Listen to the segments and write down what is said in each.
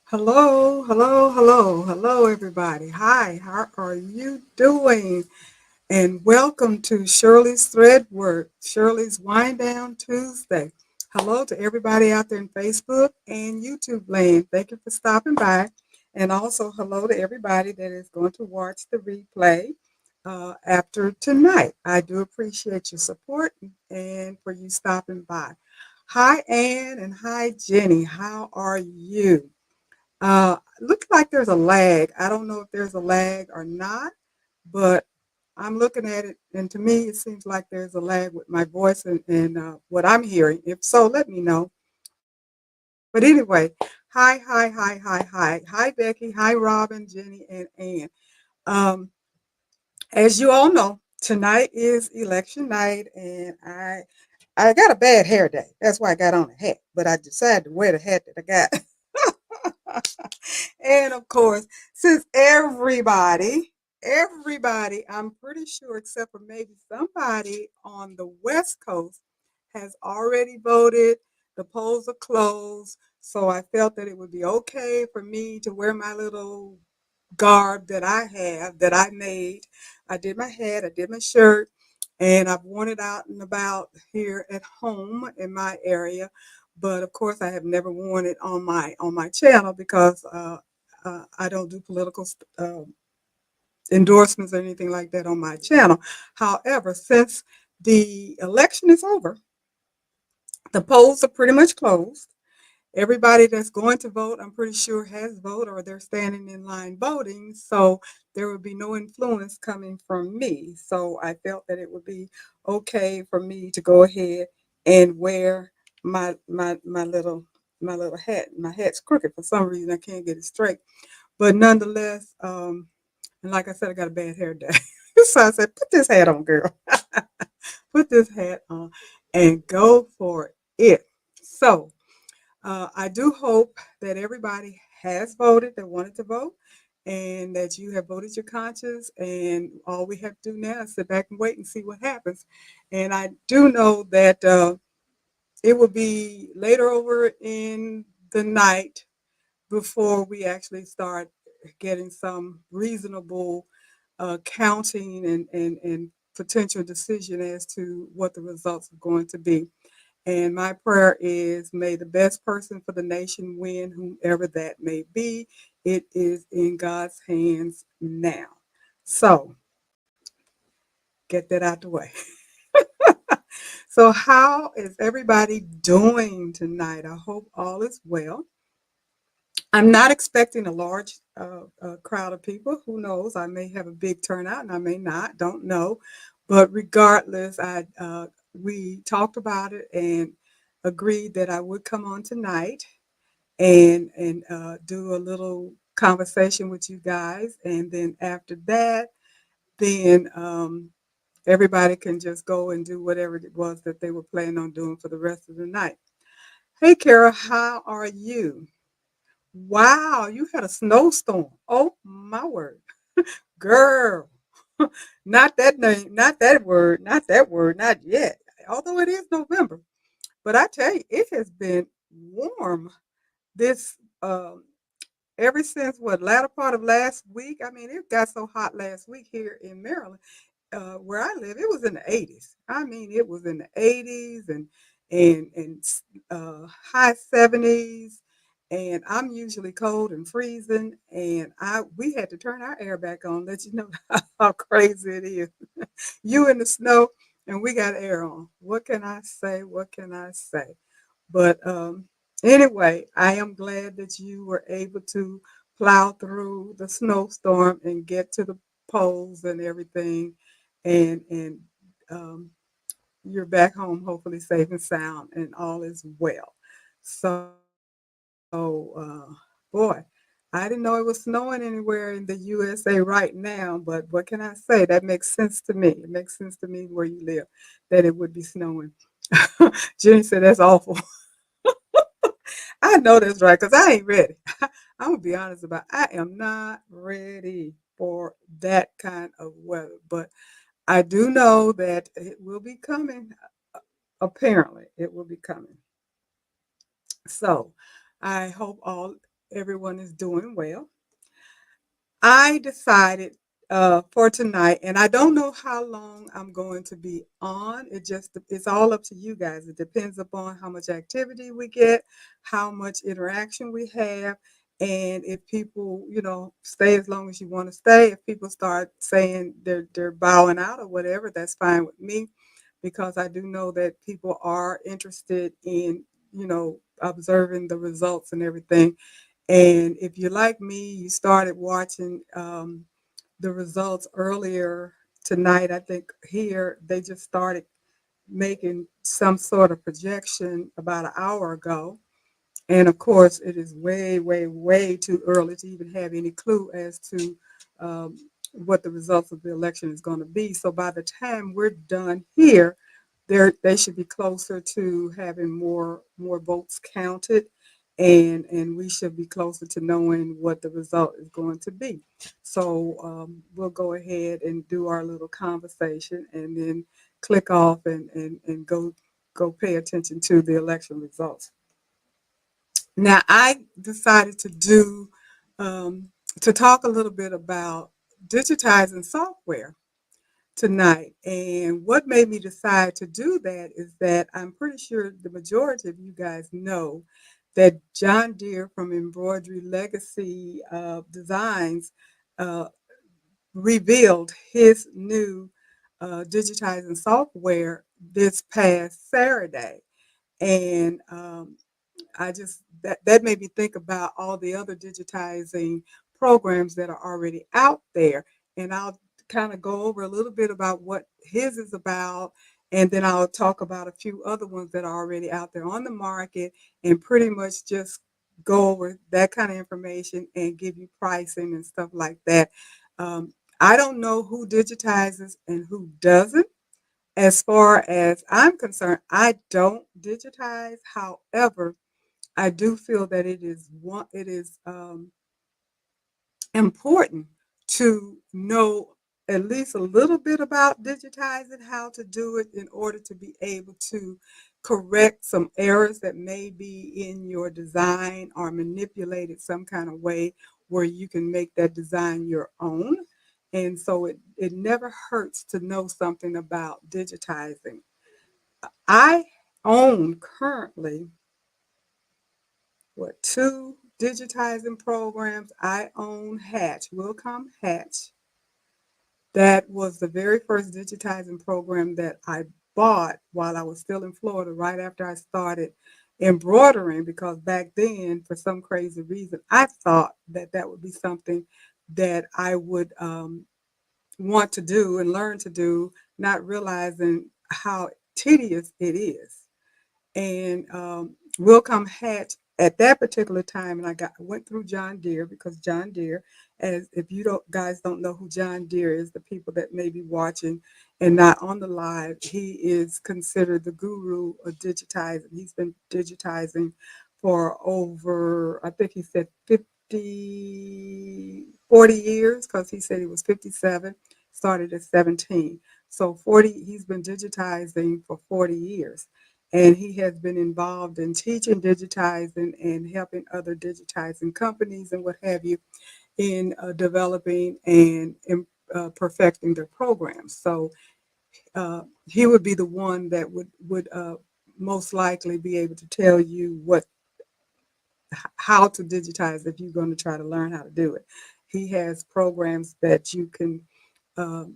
Hello, hello, hello, hello, everybody. Hi, how are you doing? And welcome to Shirley's Thread Work, Shirley's Wind Down Tuesday. Hello to everybody out there in Facebook and YouTube land. Thank you for stopping by. And also, hello to everybody that is going to watch the replay after tonight. I do appreciate your support and for you stopping by. Hi, Ann, and hi, Jenny. How are you? Looks like there's a lag. I don't know if there's a lag or not, but I'm looking at it, and to me, it seems like there's a lag with my voice and what I'm hearing. If so, let me know. But anyway, hi, hi, hi, hi, hi, hi, Becky, hi, Robin, Jenny, and Ann. Um, as you all know, tonight is election night, and I got a bad hair day. That's why I got on a hat, but I decided to wear the hat that I got. And of course, since everybody, I'm pretty sure, except for maybe somebody on the West Coast, has already voted, the polls are closed. So I felt that it would be okay for me to wear my little garb that I have that I made. I did my hat, I did my shirt, and I've worn it out and about here at home in my area. But of course, I have never worn it on my channel because I don't do political endorsements or anything like that on my channel. However, since the election is over, the polls are pretty much closed. Everybody that's going to vote, I'm pretty sure, has voted or they're standing in line voting. So there would be no influence coming from me. So I felt that it would be okay for me to go ahead and wear my little hat. My hat's crooked for some reason. I can't get it straight. But nonetheless, and like I said, I got a bad hair day. So I said, put this hat on, girl. Put this hat on and go for it. So I do hope that everybody has voted that wanted to vote and that you have voted your conscience. And all we have to do now is sit back and wait and see what happens. And I do know that it will be later over in the night before we actually start getting some reasonable counting and potential decision as to what the results are going to be. And my prayer is may the best person for the nation win, whomever that may be. It is in God's hands now. So get that out the way. So, how is everybody doing tonight? I hope all is well. I'm not expecting a large crowd of people. Who knows? I may have a big turnout and I may not. Don't know. But regardless, we talked about it and agreed that I would come on tonight and do a little conversation with you guys. And then after that, then everybody can just go and do whatever it was that they were planning on doing for the rest of the night. Hey, Kara, how are you? Wow, you had a snowstorm. Oh, my word. Girl, not that name, not that word, not that word, not yet. Although it is November. But I tell you, it has been warm this ever since what latter part of last week. I mean, it got so hot last week here in Maryland, where I live. It was in the 80s. I mean, it was in the 80s and high 70s. And I'm usually cold and freezing, and I we had to turn our air back on. Let you know how crazy it is. You in the snow, and we got air on. What can I say? What can I say? But anyway, I am glad that you were able to plow through the snowstorm and get to the poles and everything, and um, you're back home, hopefully safe and sound, and all is well. So, boy, I didn't know it was snowing anywhere in the USA right now, but what can I say? That makes sense to me. It makes sense to me where you live that it would be snowing. Jenny said that's awful. I know that's right because I ain't ready. I'm gonna be honest about it. I am not ready for that kind of weather, but I do know that it will be coming. Apparently, it will be coming. So I hope all everyone is doing well. I decided for tonight, and I don't know how long I'm going to be on. It's all up to you guys. It depends upon how much activity we get, how much interaction we have, and if people, stay as long as you want to stay. If people start saying they're bowing out or whatever, that's fine with me, because I do know that people are interested in, observing the results and everything. And if you're like me, you started watching the results earlier tonight. I think here they just started making some sort of projection about an hour ago. And of course, it is way, way, way too early to even have any clue as to um, what the results of the election is going to be. So by the time we're done here, they should be closer to having more votes counted, and we should be closer to knowing what the result is going to be. So we'll go ahead and do our little conversation, and then click off and go pay attention to the election results. Now, I decided um, to talk a little bit about digitizing software tonight. And what made me decide to do that is that I'm pretty sure the majority of you guys know that John Deere from Embroidery Legacy Designs uh, revealed his new digitizing software this past Saturday. And I just that made me think about all the other digitizing programs that are already out there, and I'll kind of go over a little bit about what his is about, and then I'll talk about a few other ones that are already out there on the market, and pretty much just go over that kind of information and give you pricing and stuff like that. I don't know who digitizes and who doesn't. As far as I'm concerned, I don't digitize. However, I do feel that it is important to know at least a little bit about digitizing, how to do it in order to be able to correct some errors that may be in your design or manipulate it some kind of way where you can make that design your own. And so it never hurts to know something about digitizing. I own currently two digitizing programs. I own Hatch, Wilcom Hatch. That was the very first digitizing program that I bought while I was still in Florida, right after I started embroidering, because back then, for some crazy reason, I thought that that would be something that I would want to do and learn to do, not realizing how tedious it is. And Will Come Hatch at that particular time, and went through John Deere, because John Deere, as if you don't guys don't know who John Deere is, the people that may be watching and not on the live, he is considered the guru of digitizing. He's been digitizing for over, I think he said 40 years, because he said he was 57, started at 17. So 40, he's been digitizing for 40 years, and he has been involved in teaching digitizing and helping other digitizing companies and what have you in developing and perfecting their programs. So he would be the one that would most likely be able to tell you how to digitize if you're going to try to learn how to do it. He has programs that you can um,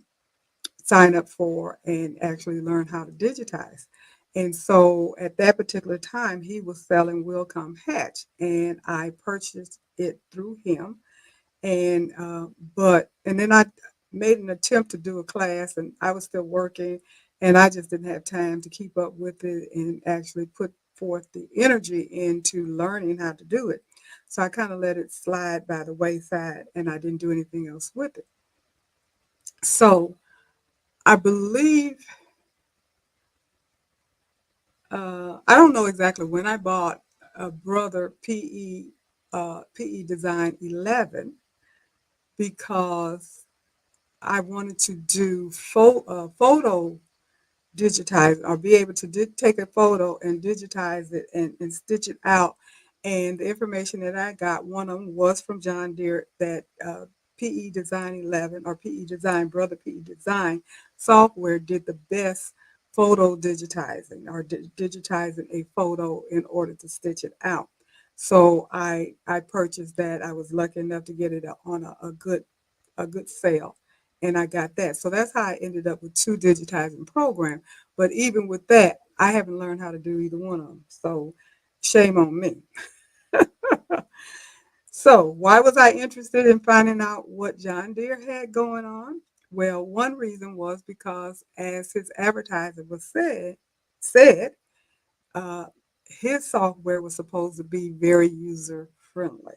sign up for and actually learn how to digitize. And so at that particular time, he was selling Wilcom Hatch, and I purchased it through him. And and then I made an attempt to do a class, and I was still working, and I just didn't have time to keep up with it and actually put forth the energy into learning how to do it. So I kind of let it slide by the wayside, and I didn't do anything else with it. So I believe I don't know exactly when I bought a Brother PE Design 11, because I wanted to do photo digitize, or be able to take a photo and digitize it and stitch it out And the information that I got, one of them was from John Deere, that PE Design 11 or PE Design, Brother PE Design software did the best photo digitizing, or digitizing a photo in order to stitch it out. So I purchased that. I was lucky enough to get it on a good sale, and I got that. So that's how I ended up with two digitizing programs. But even with that, I haven't learned how to do either one of them. So shame on me. So, why was I interested in finding out what John Deere had going on? Well, one reason was because, as his advertiser was said, uh, his software was supposed to be very user friendly.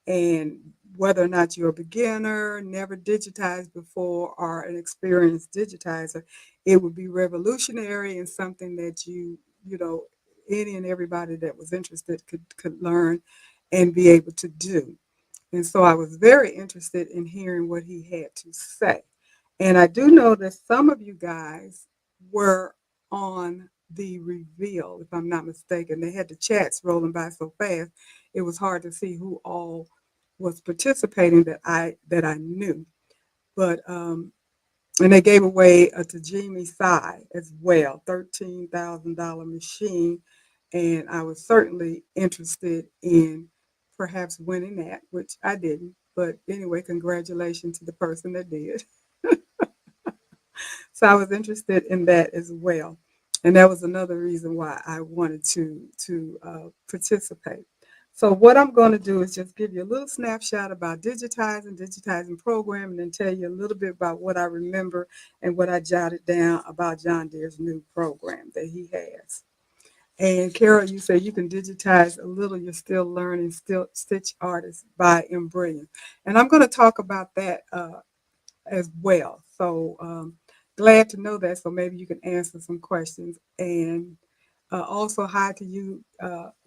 And whether or not you're a beginner, never digitized before, or an experienced digitizer, it would be revolutionary and something that you know, any and everybody that was interested could learn and be able to do. And so I was very interested in hearing what he had to say. And I do know that some of you guys were on the reveal, if I'm not mistaken. They had the chats rolling by so fast, it was hard to see who all was participating that I knew. But and they gave away a Tajimi Sai as well, $13,000 machine, and I was certainly interested in perhaps winning that, which I didn't. But anyway, congratulations to the person that did. So I was interested in that as well, and that was another reason why I wanted to participate. So what I'm going to do is just give you a little snapshot about digitizing program, and then tell you a little bit about what I remember and what I jotted down about John Deere's new program that he has. And Carol, you say you can digitize a little. You're still learning, still stitch artist by Embroidery, and I'm going to talk about that as well. So glad to know that. So maybe you can answer some questions. And also hi to you,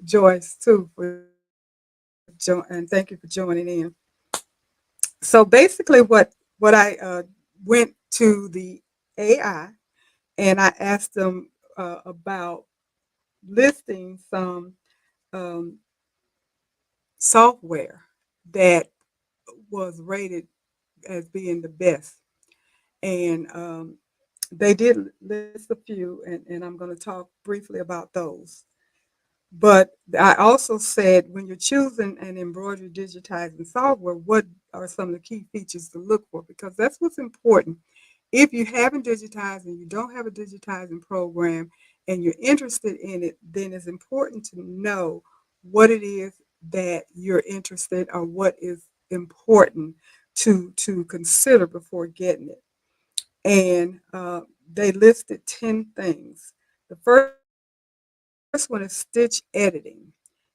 Joyce, too, and thank you for joining in. So basically, what I went to the AI and I asked them about listing some um, software that was rated as being the best. And they did list a few, and I'm going to talk briefly about those. But I also said when you're choosing an embroidery digitizing software, what are some of the key features to look for? Because that's what's important. If you haven't digitized and you don't have a digitizing program and you're interested in it, then it's important to know what it is that you're interested, or what is important to consider before getting it. And they listed 10 things. The first one is stitch editing,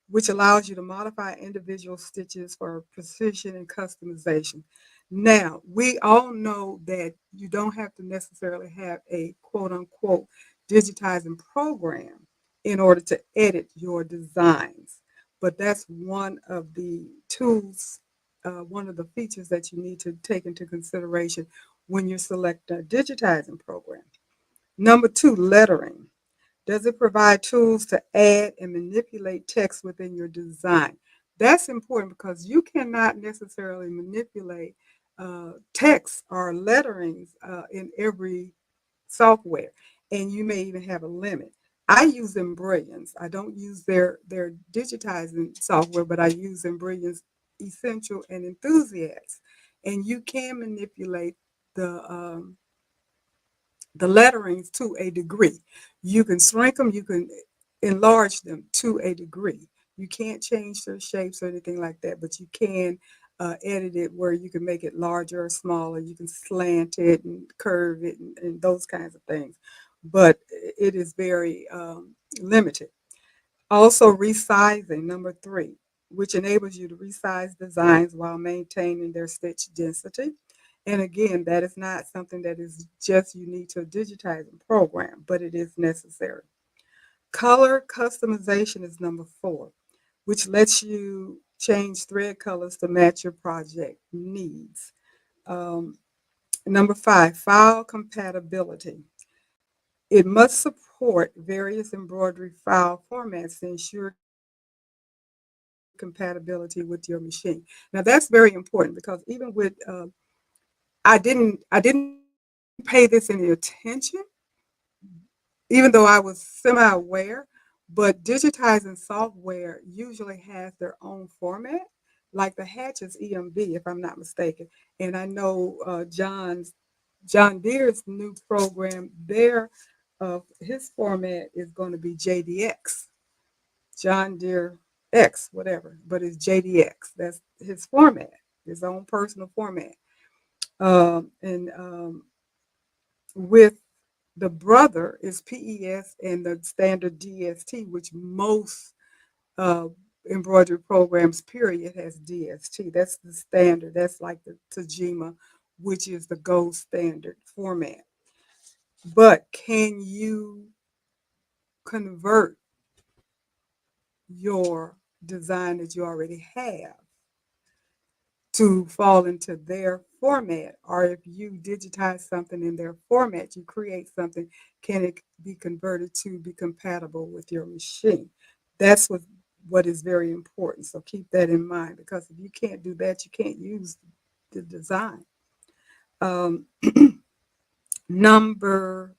which allows you to modify individual stitches for precision and customization. Now, we all know that you don't have to necessarily have a quote unquote digitizing program in order to edit your designs, but that's one of the tools, one of the features that you need to take into consideration when you select a digitizing program. Number two, lettering. Does it provide tools to add and manipulate text within your design? That's important because you cannot necessarily manipulate text or letterings in every software, and you may even have a limit. I use Embrilliance. I don't use their digitizing software, but I use Embrilliance Essential and Enthusiast, and you can manipulate the um, the letterings to a degree. You can shrink them, you can enlarge them to a degree. You can't change their shapes or anything like that, but you can edit it where you can make it larger or smaller. You can slant it and curve it and those kinds of things. But it is very limited. Also, resizing, number three, which enables you to resize designs while maintaining their stitch density. And again, that is not something that is just unique to a digitizing program, but it is necessary. Color customization is number four, which lets you change thread colors to match your project needs. Um, Number five, file compatibility. It must support various embroidery file formats to ensure compatibility with your machine. Now that's very important because even with I didn't pay this any attention, even though I was semi-aware, but digitizing software usually has their own format. Like the Hatch is EMV, if I'm not mistaken. And I know John Deere's new program, his format is going to be JDX, John Deere X, whatever, but it's JDX. That's his format, his own personal format. And with the brother is PES and the standard DST, which most uh, embroidery programs, period, has DST. That's the standard. That's like the Tajima, which is the gold standard format. But can you convert your design that you already have to fall into their format? Or if you digitize something in their format, you create something, can it be converted to be compatible with your machine? That's what is very important. So keep that in mind, because if you can't do that, you can't use the design. Um, number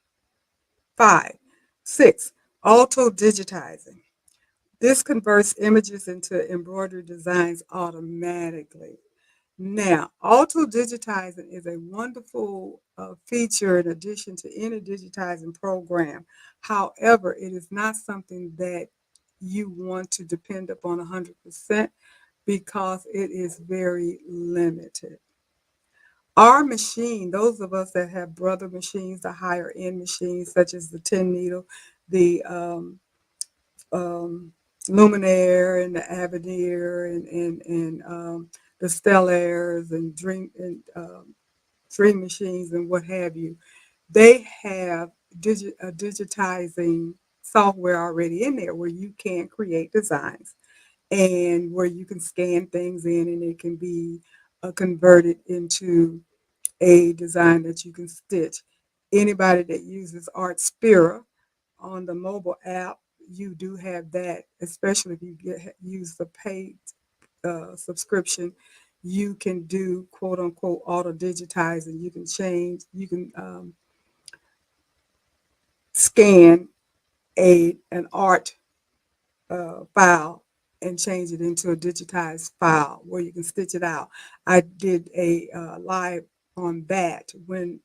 5, 6, auto digitizing. This converts images into embroidery designs automatically. Now, auto digitizing is a wonderful feature in addition to any digitizing program. However, it is not something that you want to depend upon 100% because it is very limited. Our machine, those of us that have brother machines, the higher end machines, such as the 10 needle, the um, Luminaire and the Avenir and the Stellaires and Dream Machines and what have you, they have digitizing software already in there where you can create designs and where you can scan things in and it can be converted into a design that you can stitch. Anybody that uses Artspira on the mobile app, you do have that, especially if you use the paid subscription. You can do quote unquote auto digitizing. You can you can scan an art file and change it into a digitized file where you can stitch it out. I did a live on that when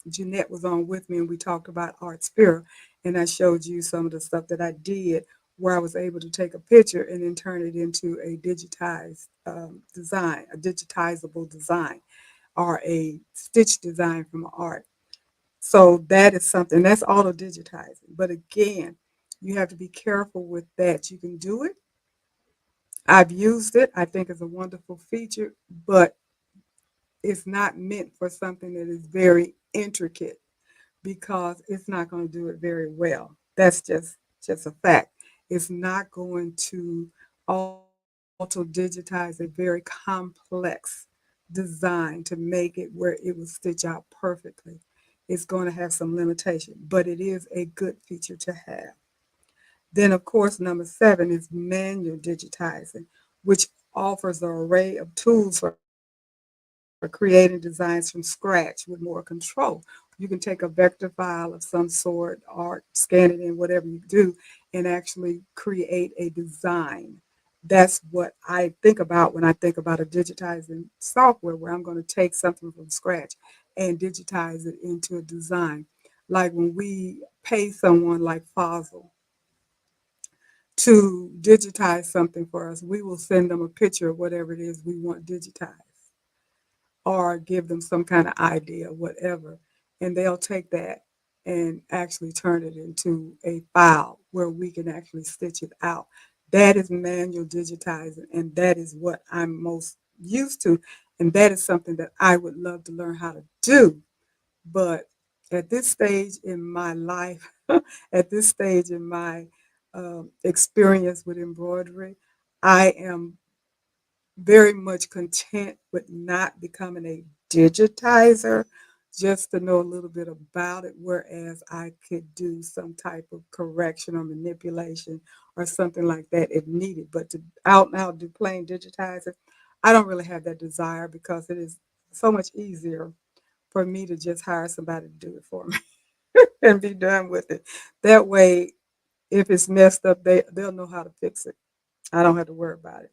Jeanette was on with me and we talked about Artspira, and I showed you some of the stuff that I did where I was able to take a picture and then turn it into a digitized design, a digitizable design, or a stitch design from art. So that is something that's auto digitizing. But again, you have to be careful with that. You can do it. I've used it. I think it's a wonderful feature, but it's not meant for something that is very intricate because it's not going to do it very well. That's just a fact. It's not going to auto digitize a very complex design to make it where it will stitch out perfectly. It's going to have some limitation, but it is a good feature to have. Then, of course, number 7 is manual digitizing, which offers an array of tools for creating designs from scratch with more control. You can take a vector file of some sort or scan it in, whatever you do, and actually create a design. That's what I think about when I think about a digitizing software where I'm going to take something from scratch and digitize it into a design. Like when we pay someone like Fossil to digitize something for us, we will send them a picture of whatever it is we want digitized or give them some kind of idea, whatever. And they'll take that and actually turn it into a file where we can actually stitch it out. That is manual digitizing, and that is what I'm most used to. And that is something that I would love to learn how to do. But at this stage in my life, at this stage in my experience with embroidery, I am very much content with not becoming a digitizer just to know a little bit about it, whereas I could do some type of correction or manipulation or something like that if needed. But to out and out do plain digitizing, I don't really have that desire because it is so much easier for me to just hire somebody to do it for me and be done with it. That way, if it's messed up, they'll know how to fix it. I don't have to worry about it.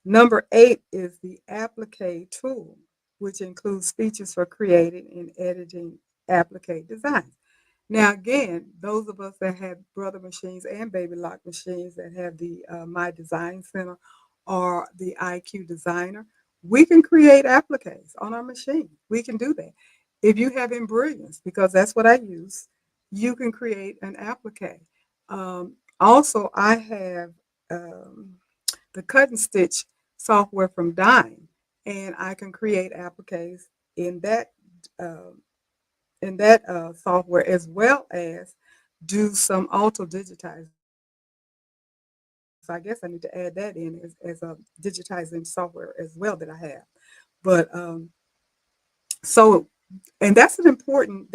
Number 8 is the applique tool, which includes features for creating and editing applique designs. Now, again, those of us that have brother machines and baby lock machines that have the My Design Center or the IQ Designer, we can create appliques on our machine. We can do that. If you have Embrilliance, because that's what I use, you can create an applique. Also, I have the cut and stitch software from Dime, and I can create appliques in that um, software as well as do some auto digitizing. So I guess I need to add that in as a digitizing software as well that I have. But so and that's an important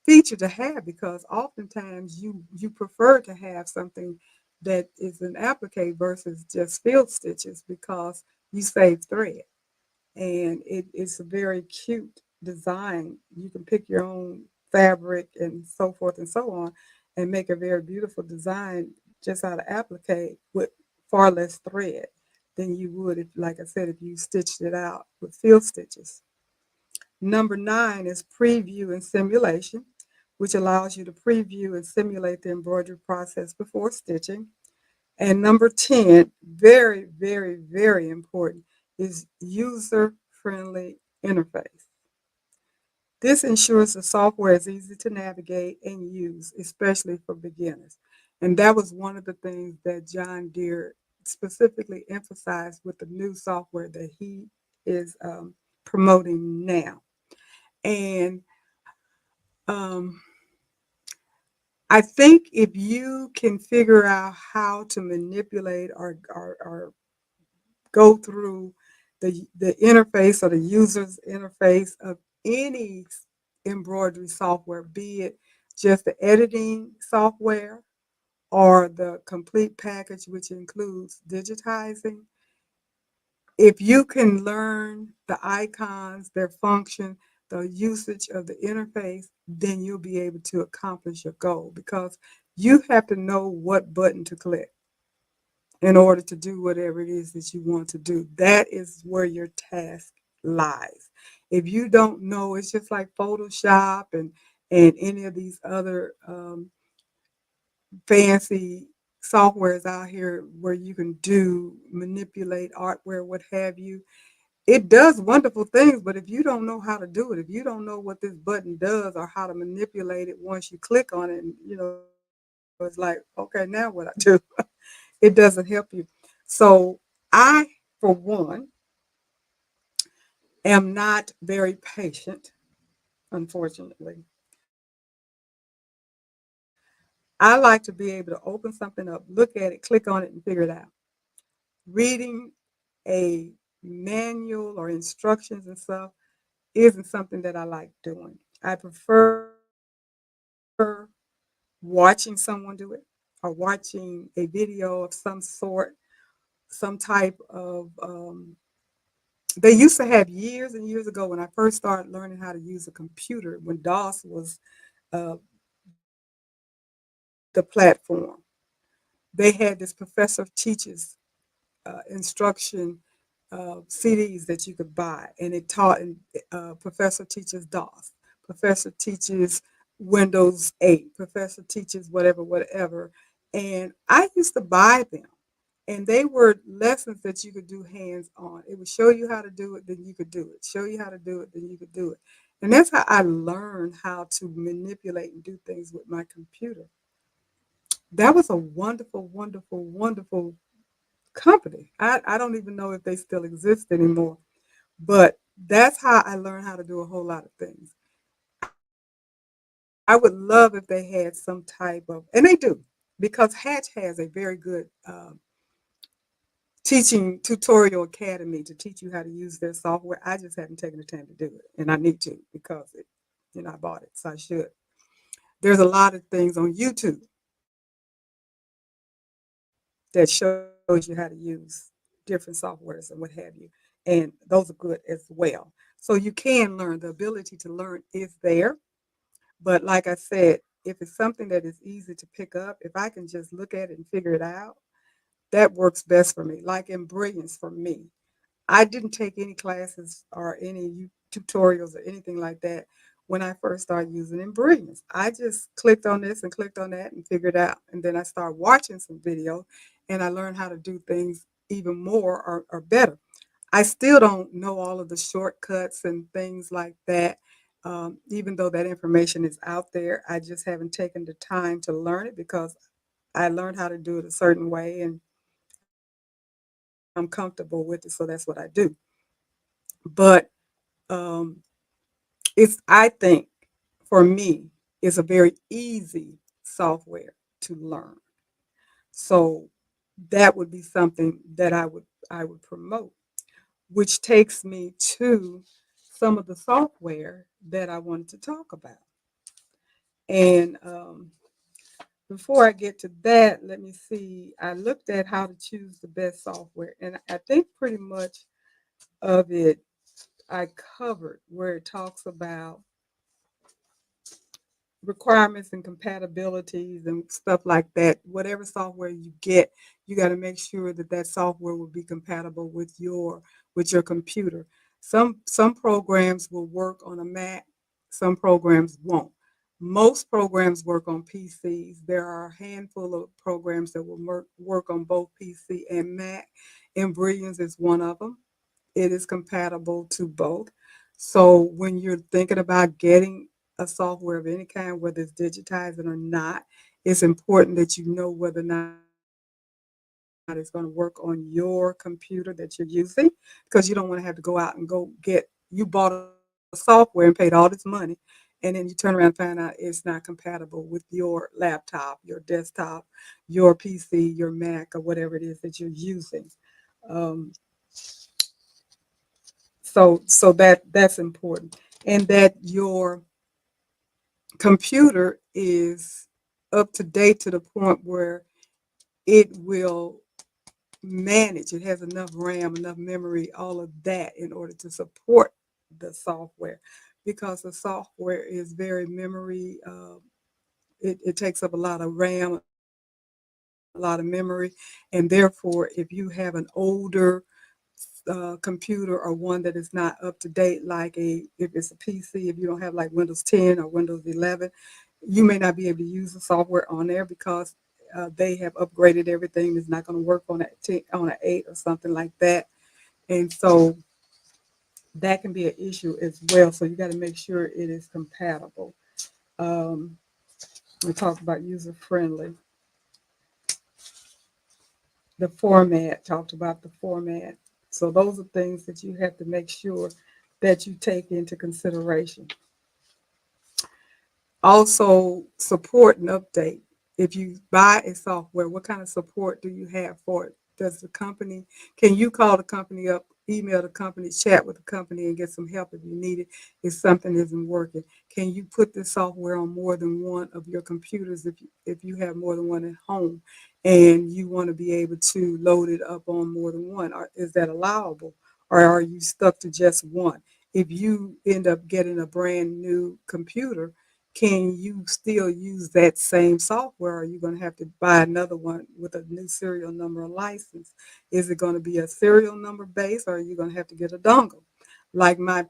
feature to have because oftentimes you prefer to have something that is an applique versus just field stitches because you save thread and it's a very cute design. You can pick your own fabric and so forth and so on and make a very beautiful design just out of applique with far less thread than you would if, like I said, if you stitched it out with field stitches. Number 9 is preview and simulation, which allows you to preview and simulate the embroidery process before stitching. And number 10, very, very, very important, is user-friendly interface. This ensures the software is easy to navigate and use, especially for beginners. And that was one of the things that John Deere specifically emphasized with the new software that he is promoting now. And um, I think if you can figure out how to manipulate or go through the interface or the user's interface of any embroidery software, be it just the editing software or the complete package, which includes digitizing. If you can learn the icons, their function, the usage of the interface, then you'll be able to accomplish your goal because you have to know what button to click in order to do whatever it is that you want to do. That is where your task lies. If you don't know, it's just like Photoshop and any of these other fancy softwares out here where you can do manipulate artware, what have you. It does wonderful things, but if you don't know how to do it, if you don't know what this button does or how to manipulate it once you click on it, and it's like, okay, now what I do? It doesn't help you. So I, for one, am not very patient, unfortunately. I like to be able to open something up, look at it, click on it, and figure it out. Reading a manual or instructions and stuff isn't something that I like doing. I prefer watching someone do it or watching a video of some sort, some type of they used to have years and years ago when I first started learning how to use a computer when DOS was uh, the platform. They had this professor teaches instruction CDs that you could buy, and it taught. And professor teaches DOS. Professor teaches Windows 8. Professor teaches whatever, whatever. And I used to buy them, and they were lessons that you could do hands on. It would show you how to do it, then you could do it. Show you how to do it, then you could do it. And that's how I learned how to manipulate and do things with my computer. That was a wonderful, wonderful, wonderful company. I don't even know if they still exist anymore, but that's how I learned how to do a whole lot of things. I would love if they had some type of, and they do, because Hatch has a very good teaching tutorial academy to teach you how to use their software. I just haven't taken the time to do it, and I need to because I bought it, so I should. There's a lot of things on YouTube that shows you how to use different softwares and what have you, and those are good as well. So you can learn. The ability to learn is there, but like I said, if it's something that is easy to pick up, if I can just look at it and figure it out, that works best for me. Like in Brilliance for me, I didn't take any classes or any tutorials or anything like that when I first started using Embroidery. I just clicked on this and clicked on that and figured out. And then I started watching some video and I learned how to do things even more or better. I still don't know all of the shortcuts and things like that. Even though that information is out there, I just haven't taken the time to learn it because I learned how to do it a certain way and I'm comfortable with it. So that's what I do. But um, I think for me, it's a very easy software to learn. So that would be something that I would promote, which takes me to some of the software that I wanted to talk about. And before I get to that, let me see. I looked at how to choose the best software, and I think pretty much of it I covered where it talks about requirements and compatibilities and stuff like that. Whatever software you get, you got to make sure that that software will be compatible with your computer. Some programs will work on a Mac, some programs won't. Most programs work on PCs. There are a handful of programs that will work on both PC and Mac, and Brilliance is one of them. It is compatible to both. So when you're thinking about getting a software of any kind, whether it's digitizing or not, it's important that you know whether or not it's going to work on your computer that you're using, because you don't want to have to go out and you bought a software and paid all this money, and then you turn around and find out it's not compatible with your laptop, your desktop, your PC, your Mac, or whatever it is that you're using. Um, so that's important, and that your computer is up to date to the point where it will manage. It has enough RAM, enough memory, all of that in order to support the software, because the software is very memory. It takes up a lot of RAM, a lot of memory, and therefore, if you have an older computer or one that is not up to date, like if it's a PC, if you don't have like Windows 10 or Windows 11, you may not be able to use the software on there because they have upgraded everything. It's not going to work on on an 8 or something like that, and so that can be an issue as well. So you got to make sure it is compatible. Um, we talked about user friendly. The format, talked about the format. So those are things that you have to make sure that you take into consideration. Also, support and update. If you buy a software, what kind of support do you have for it? Can you call the company up, email the company, chat with the company, and get some help if you need it, if something isn't working? Can you put this software on more than one of your computers if you have more than one at home and you want to be able to load it up on more than one? Or is that allowable? Or are you stuck to just one? If you end up getting a brand new computer, can you still use that same software? Or are you going to have to buy another one with a new serial number or license? Is it going to be a serial number base, or are you going to have to get a dongle? Like my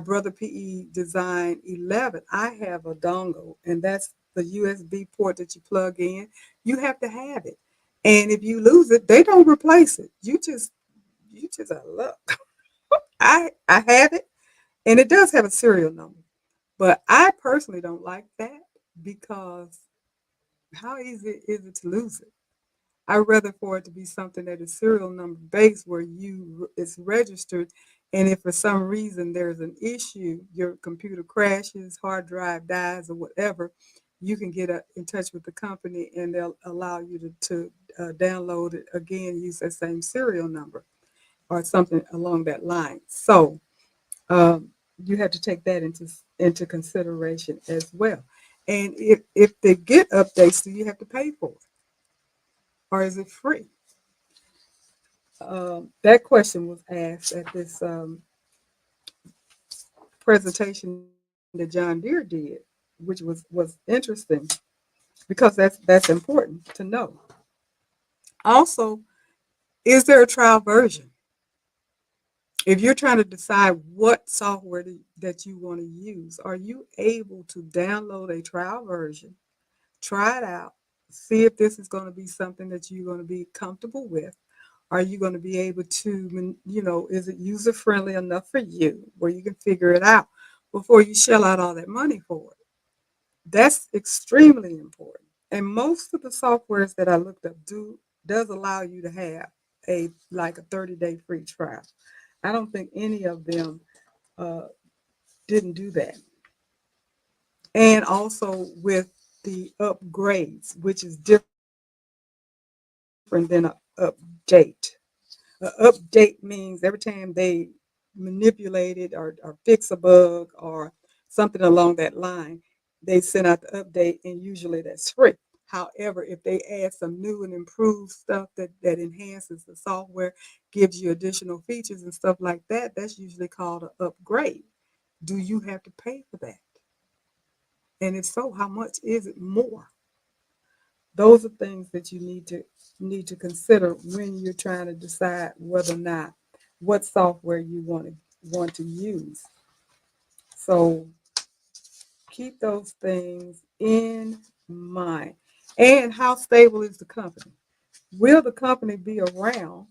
brother PE Design 11, I have a dongle, and that's the USB port that you plug in. You have to have it. And if you lose it, they don't replace it. You just are luck. I have it, and it does have a serial number. But I personally don't like that because how easy is it to lose it? I'd rather for it to be something that is serial number based where it's registered, and if for some reason there's an issue, your computer crashes, hard drive dies, or whatever, you can get in touch with the company and they'll allow you to download it again, use that same serial number or something along that line. So um, you have to take that into consideration as well. And if they get updates, do you have to pay for it, or is it free? That question was asked at this presentation that John Deere did, which was interesting because that's important to know. Also, is there a trial version? If you're trying to decide what software that you want to use, are you able to download a trial version, try it out, see if this is going to be something that you're going to be comfortable with? Are you going to be able to, is it user friendly enough for you where you can figure it out before you shell out all that money for it? That's extremely important. And most of the softwares that I looked up does allow you to have a 30-day free trial. I don't think any of them uh, didn't do that. And also with the upgrades, which is different than an update. An update means every time they manipulate it or fix a bug or something along that line, they send out the update, and usually that's free. However, if they add some new and improved stuff that enhances the software, gives you additional features and stuff like that, that's usually called an upgrade. Do you have to pay for that? And if so, how much is it more? Those are things that you need to consider when you're trying to decide whether or not what software you want to use. So keep those things in mind. And how stable is the company? Will the company be around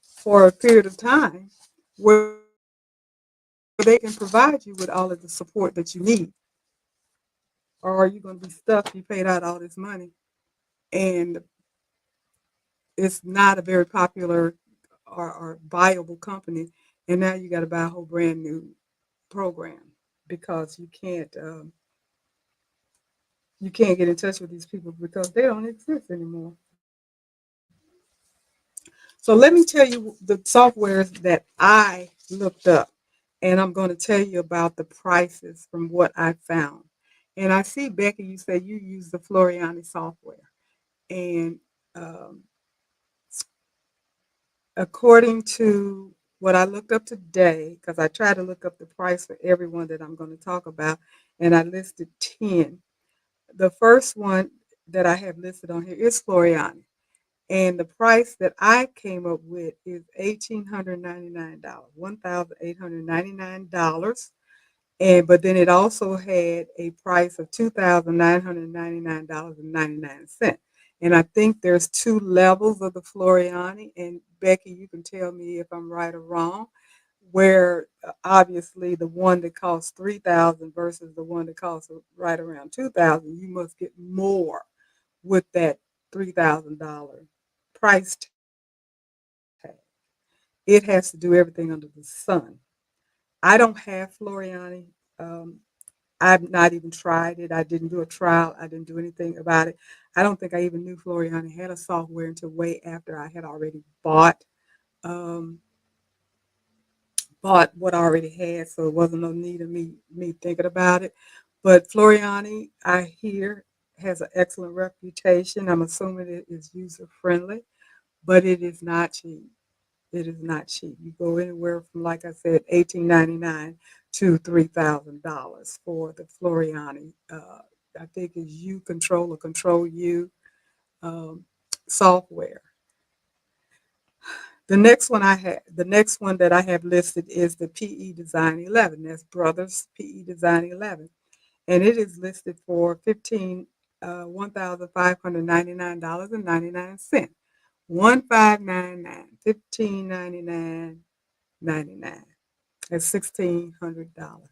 for a period of time where they can provide you with all of the support that you need? Or are you going to be stuck? You paid out all this money and it's not a very popular or viable company, and now you got to buy a whole brand new program because you can't get in touch with these people because they don't exist anymore. So let me tell you the softwares that I looked up, and I'm going to tell you about the prices from what I found. And I see, Becky, you say you use the Floriani software, and um, according to what I looked up today, because I tried to look up the price for everyone that I'm going to talk about, and I listed 10. The first one that I have listed on here is Floriani. And the price that I came up with is $1,899, $1,899. And but then it also had a price of $2,999.99. And I think there's two levels of the Floriani. And Becky, you can tell me if I'm right or wrong. Where obviously the one that costs 3,000 versus the one that costs right around 2,000, you must get more with that $3,000 price tag. It has to do everything under the sun. I don't have Floriani. Um, I've not even tried it. I didn't do a trial. I didn't do anything about it. I don't think I even knew Floriani had a software until way after I had already um, bought what I already had, so it wasn't no need of me thinking about it. But Floriani, I hear, has an excellent reputation. I'm assuming it is user friendly, but it is not cheap. It is not cheap. You go anywhere from, like I said, $1,899 to $3,000 for the Floriani. I think it's You Control or Control You um, software. The next one that I have listed is the PE Design 11. That's Brothers PE Design 11, and it is listed for $1,599.99. 1599 That's $1,600.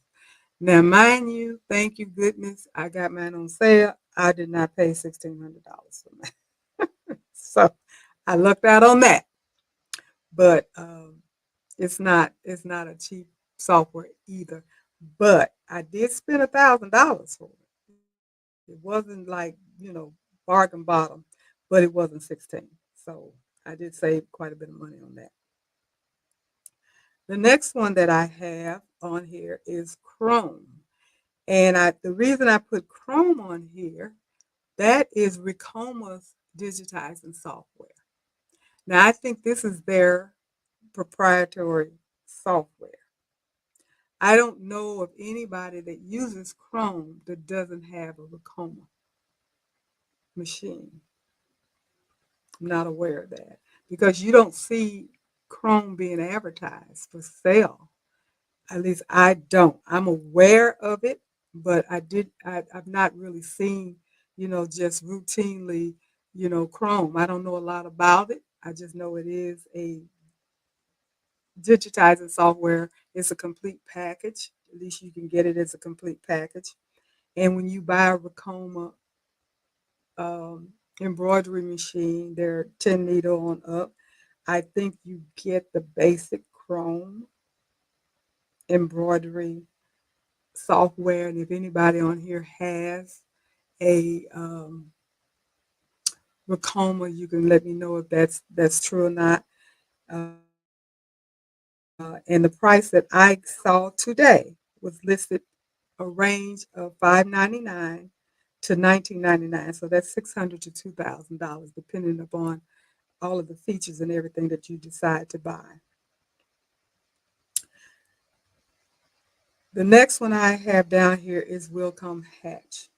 Now, mind you, thank you goodness, I got mine on sale. I did not pay $1,600 for mine, so I lucked out on that. But it's not a cheap software either. But I did spend $1,000 for it. It wasn't like bargain bottom. but it wasn't 16. So I did save quite a bit of money on that. The next one that I have on here is Chrome. And the reason I put Chrome on here, that is Recoma's digitizing software. Now, I think this is their proprietary software. I don't know of anybody that uses Chrome that doesn't have a Recoma machine. I'm not aware of that because you don't see Chrome being advertised for sale. At least I don't. I'm aware of it, but I've not really seen, just routinely, Chrome. I don't know a lot about it. I just know it is a digitizing software. It's a complete package. At least you can get it as a complete package. And when you buy a Racoma um, embroidery machine, they're 10 needle on up. I think you get the basic Chrome embroidery software. And if anybody on here has a Racoma, you can let me know if that's true or not. And the price that I saw today was listed a range of $599 to $1999. So that's $600 to $2,000, depending upon all of the features and everything that you decide to buy. The next one I have down here is Wilcom Hatch.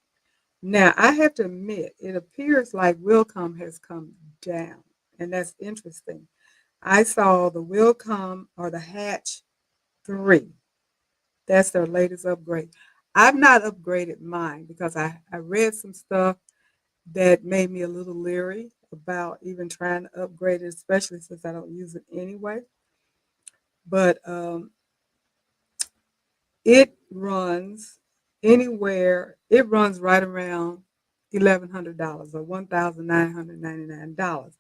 Now, I have to admit, it appears like Wilcom has come down, and that's interesting. I saw the Wilcom or the Hatch 3. That's their latest upgrade. I've not upgraded mine because I read some stuff that made me a little leery about even trying to upgrade it, especially since I don't use it anyway. But it runs it runs right around $1,100 or $1,999.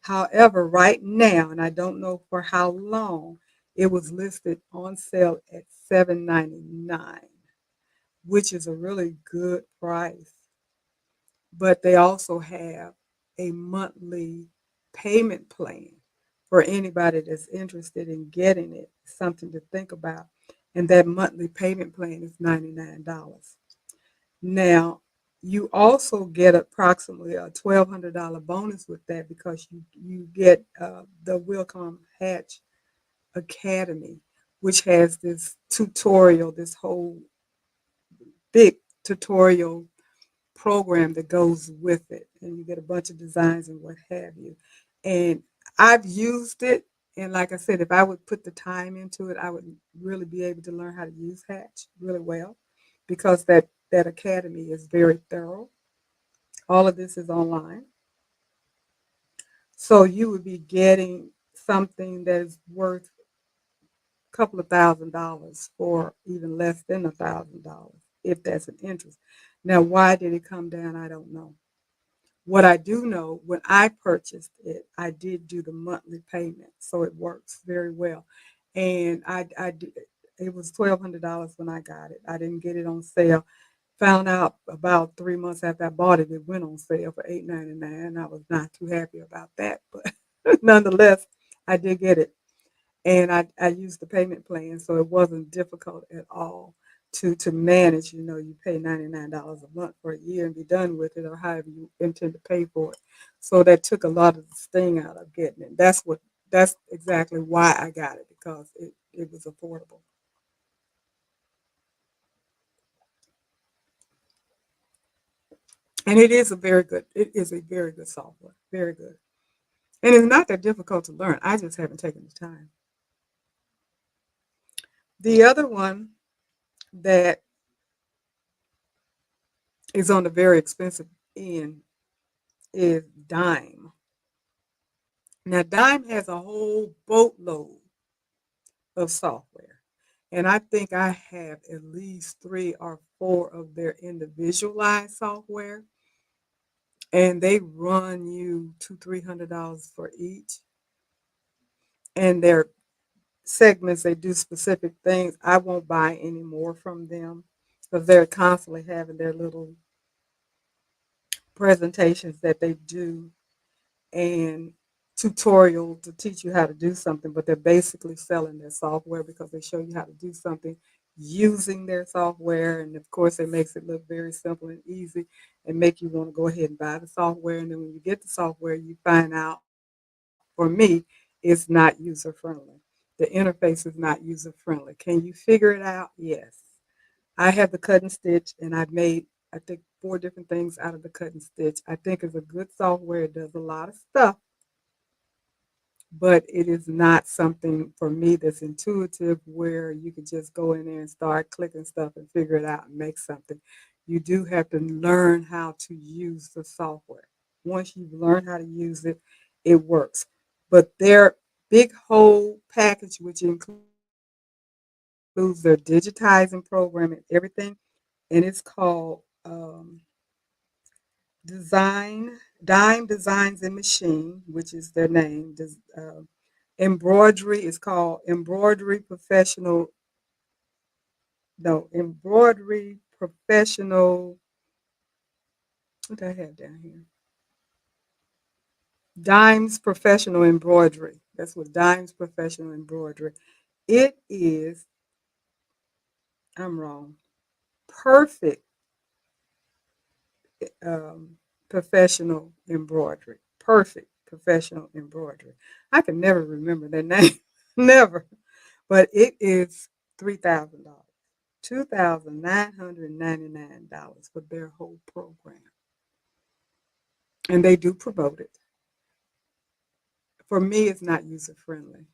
However, right now, and I don't know for how long, it was listed on sale at $799, which is a really good price. But they also have a monthly payment plan for anybody that's interested in getting it. Something to think about. And that monthly payment plan is $99. Now, you also get approximately a $1,200 bonus with that because you get the Wilcom Hatch Academy, which has this tutorial, this whole big tutorial program that goes with it, and you get a bunch of designs and what have you. And I've used it, and like I said, if I would put the time into it, I would really be able to learn how to use Hatch really well because that academy is very thorough. All of this is online. So you would be getting something that is worth a couple of $1,000 for even less than $1,000 if that's an interest. Now, why did it come down? I don't know. What I do know, when I purchased it, I did do the monthly payment, so it works very well. And I did, it was $1,200 when I got it. I didn't get it on sale. Found out about 3 months after I bought it, it went on sale for $899. I was not too happy about that, but nonetheless, I did get it. And I used the payment plan, so it wasn't difficult at all to manage. You pay $99 a month for a year and be done with it, or however you intend to pay for it. So that took a lot of the sting out of getting it. That's exactly why I got it, because it was affordable. And it is a very good software. Very good. And it's not that difficult to learn. I just haven't taken the time. The other one that is on the very expensive end is Dime. Now, Dime has a whole boatload of software. And I think I have at least 3 or 4 of their individualized software. And they run you $200-300 for each. And their segments, they do specific things. I won't buy any more from them because they're constantly having their little presentations that they do and tutorial to teach you how to do something, but they're basically selling their software because they show you how to do something using their software. And of course, it makes it look very simple and easy and make you want to go ahead and buy the software. And then when you get the software, you find out, for me, it's not user friendly. The interface is not user friendly. Can you figure it out? Yes. I have the cut and stitch, and I've made, I think, 4 different things out of the cut and stitch. I think it's a good software. It does a lot of stuff, but it is not something for me that's intuitive where you can just go in there and start clicking stuff and figure it out and make something. You do have to learn how to use the software. Once you've learned how to use it, it works. But their big whole package, which includes their digitizing program and everything, and it's called Dime Designs and Machine, which is their name. Embroidery is called Embroidery Professional. No, Embroidery Professional. What do I have down here? Dimes Professional Embroidery. That's what Dimes Professional Embroidery. It is, I'm wrong, perfect professional embroidery. Perfect professional embroidery. I can never remember their name. Never. But it is $3,000. $2,999 for their whole program. And they do promote it. For me, it's not user friendly,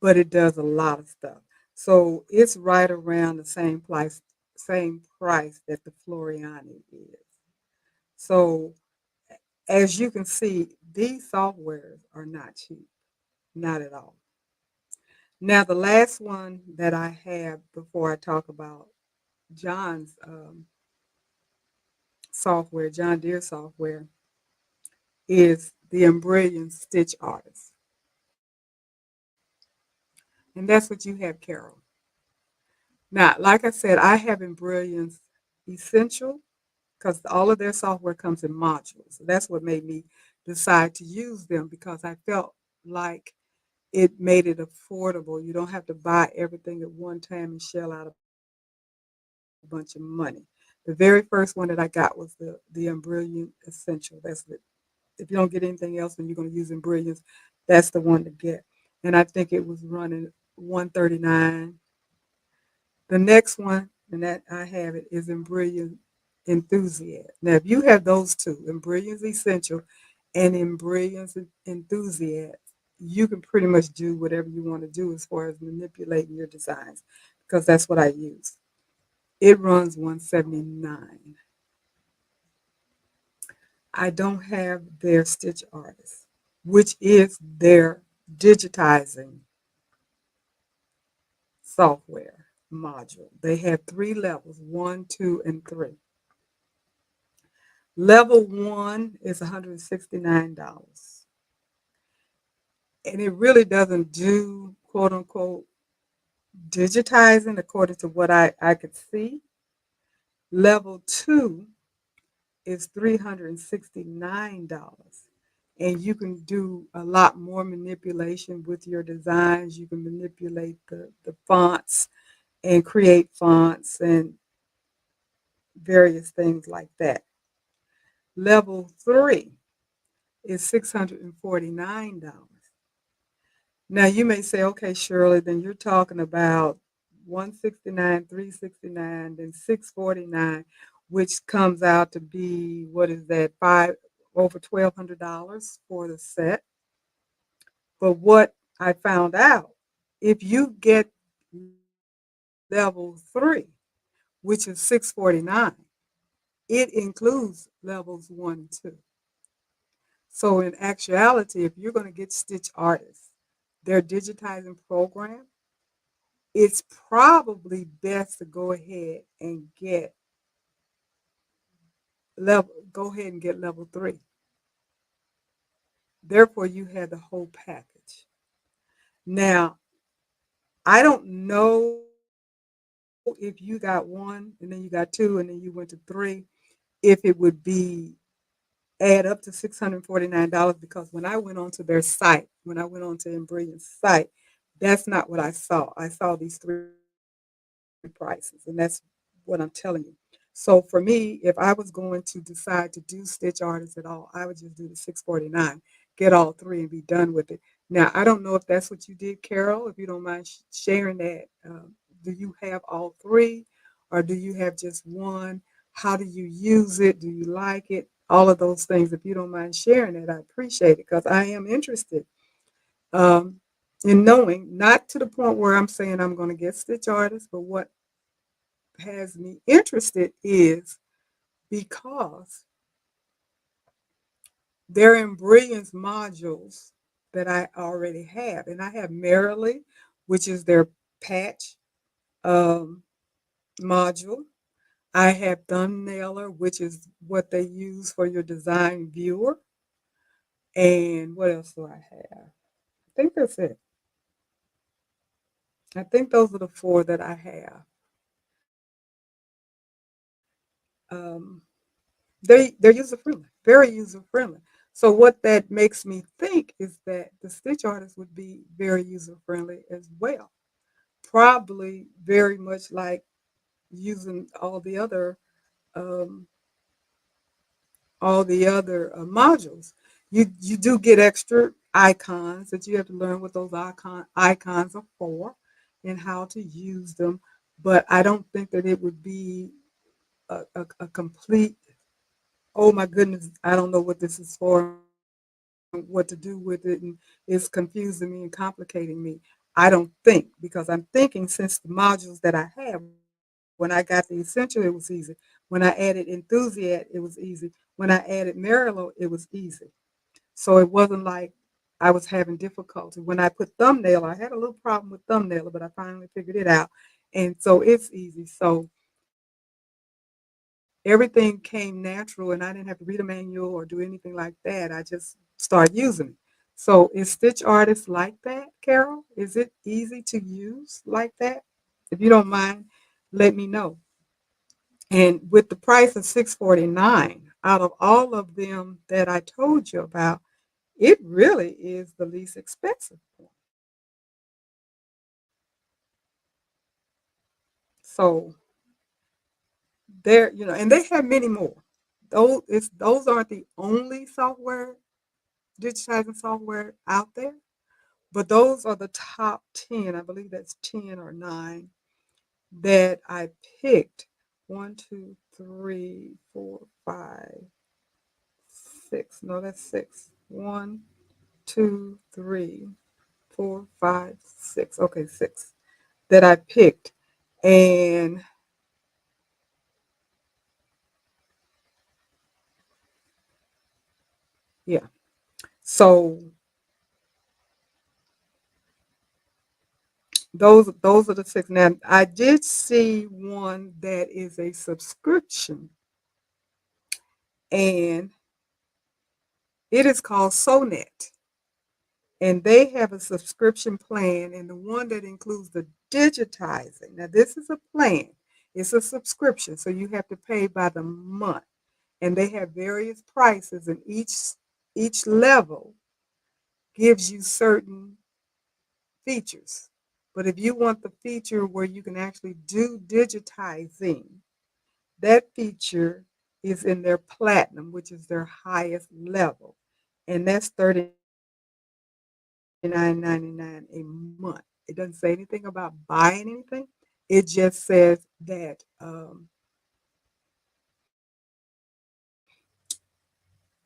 but it does a lot of stuff. So it's right around the same price that the Floriani is. So as you can see, these softwares are not cheap, not at all. Now, the last one that I have before I talk about John's software, John Deere software, is the Embroidery Stitch Artist. And that's what you have, Carol. Now, like I said, I have Embroidery Essential because all of their software comes in modules. So that's what made me decide to use them because I felt like it made it affordable. You don't have to buy everything at one time and shell out a bunch of money. The very first one that I got was the Embroidery Essential. That's the if you don't get anything else and you're going to use Embroidery, that's the one to get. And I think it was running 139. The next one, and that I have it, is Embroidery Enthusiast. Now, if you have those two, Embroidery Essential and Embroidery Enthusiast, you can pretty much do whatever you want to do as far as manipulating your designs because that's what I use. It runs 179. I don't have their Stitch Artist, which is their digitizing software module. They have 3 levels, 1, 2, and 3. Level 1 is $169. And it really doesn't do quote unquote digitizing according to what I could see. Level 2 is $369. And you can do a lot more manipulation with your designs. You can manipulate the fonts and create fonts and various things like that. Level 3 is $649. Now you may say, okay, Shirley, then you're talking about 169, 369, then 649, which comes out to be what is that, over $1,200 for the set. But what I found out, if you get level 3, which is 649, it includes levels 1 and 2. So in actuality, if you're going to get Stitch Artists, their digitizing program, it's probably best to go ahead and get level 3. Therefore, you have the whole package. Now, I don't know if you got 1 and then you got 2 and then you went to 3, if it would be add up to $649 because when I went onto their site, when I went onto Embroidery's site, that's not what I saw. I saw these three prices, and that's what I'm telling you. So for me, if I was going to decide to do stitch artists at all, I would just do the 649, get all three, and be done with it. Now I don't know if that's what you did, Carol. If you don't mind sharing that, do you have all three, or do you have just one? How do you use it? Do you like it? All of those things. If you don't mind sharing it, I appreciate it because I am interested um, in knowing, not to the point where I'm saying I'm going to get stitch artists, but what has me interested is because they're in Brilliance modules that I already have. And I have Merrily, which is their patch um, module. I have Thumbnailer, which is what they use for your design viewer. And what else do I have? I think that's it. I think those are the four that I have. Um, they're user friendly, very user friendly. So what that makes me think is that the stitch artist would be very user friendly as well. Probably very much like using um, all the other modules. You do get extra icons that you have to learn what those icons are for and how to use them. But I don't think that it would be a complete, oh my goodness, I don't know what this is for, what to do with it, and it's confusing me and complicating me. I don't think, because I'm thinking since the modules that I have, when I got the Essential, it was easy. When I added Enthusiast, it was easy. When I added Marilo, it was easy. So it wasn't like I was having difficulty. When I put Thumbnail, I had a little problem with Thumbnail, but I finally figured it out. And so it's easy. So everything came natural and I didn't have to read a manual or do anything like that. I just started using it. So is Stitch Artist like that, Carol? Is it easy to use like that? If you don't mind, let me know. And with the price of $649, out of all of them that I told you about, it really is the least expensive one. So there, and they have many more. Those aren't the only software, digitizing software out there. But those are the top 10. I believe that's 10 or 9 that I picked. One, two, three, four, five, six. No, that's six. One, two, three, four, five, six. Okay, six that I picked. And yeah, so those are the six. Now I did see one that is a subscription, and it is called Sonet. And they have a subscription plan, and the one that includes the digitizing. Now, this is a plan, it's a subscription, so you have to pay by the month. And they have various prices, and each level gives you certain features. But if you want the feature where you can actually do digitizing, that feature is in their platinum, which is their highest level. And that's 39.99 a month. It doesn't say anything about buying anything. It just says that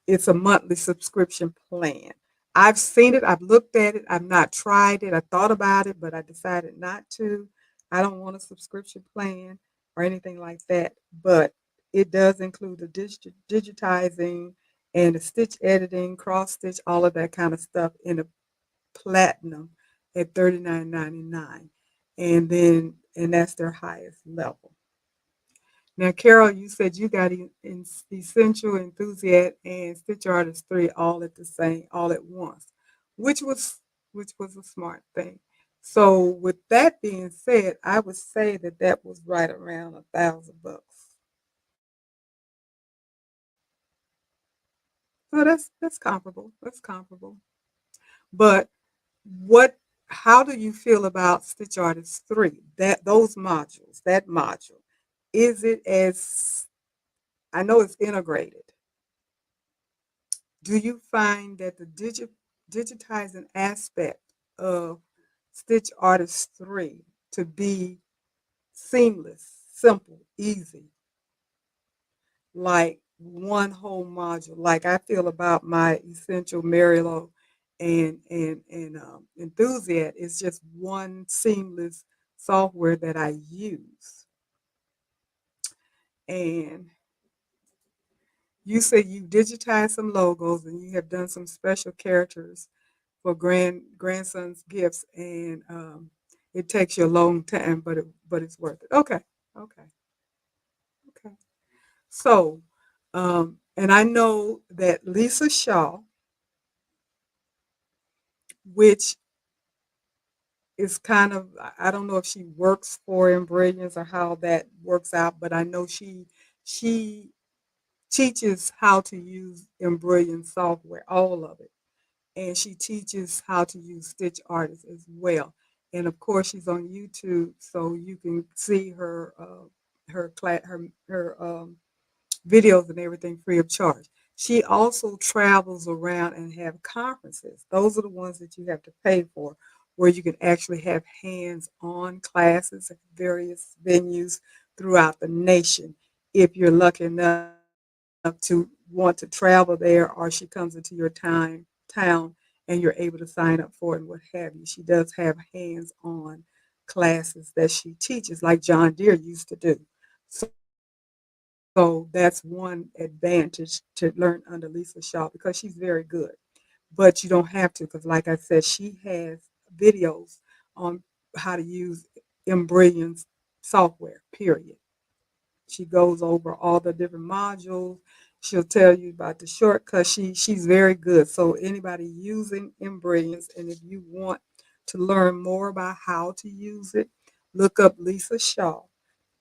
it's a monthly subscription plan. I've seen it. I've looked at it. I've not tried it. I thought about it, but I decided not to. I don't want a subscription plan or anything like that. But it does include the digitizing and the stitch editing, cross stitch, all of that kind of stuff in a platinum at $39.99, and that's their highest level. Now, Carol, you said you got in Essential, Enthusiast, and Stitch Artist 3 all at once, which was which was a smart thing. So, with that being said, I would say that that was right around $1,000. So that's comparable. That's comparable. But what how do you feel about Stitch Artist 3? That those modules, that module. Is it as I know it's integrated. Do you find that the digitizing aspect of Stitch Artist 3 to be seamless, simple, easy, like one whole module, like I feel about my Essential Marilo and Enthusiast? It's just one seamless software that I use. And you say you digitized some logos and you have done some special characters for grandson's gifts, and it takes you a long time, but it's worth it. Okay, okay, okay. So, and I know that Lisa Shaw, which is kind of I don't know if she works for Embrilliance or how that works out, but I know she teaches how to use Embrilliance software, all of it, and she teaches how to use Stitch Artist as well. And of course, she's on YouTube, so you can see her class, her videos and everything free of charge. She also travels around and have conferences. Those are the ones that you have to pay for, where you can actually have hands-on classes at various venues throughout the nation. If you're lucky enough to want to travel there, or she comes into your town and you're able to sign up for it and what have you. She does have hands-on classes that she teaches, like John Deere used to do. So that's one advantage to learn under Lisa Shaw, because she's very good. But you don't have to, because like I said, she has videos on how to use Embrilliance software, period. She goes over all the different modules. She'll tell you about the shortcuts. She's very good. So anybody using Embrilliance, and if you want to learn more about how to use it, look up Lisa Shaw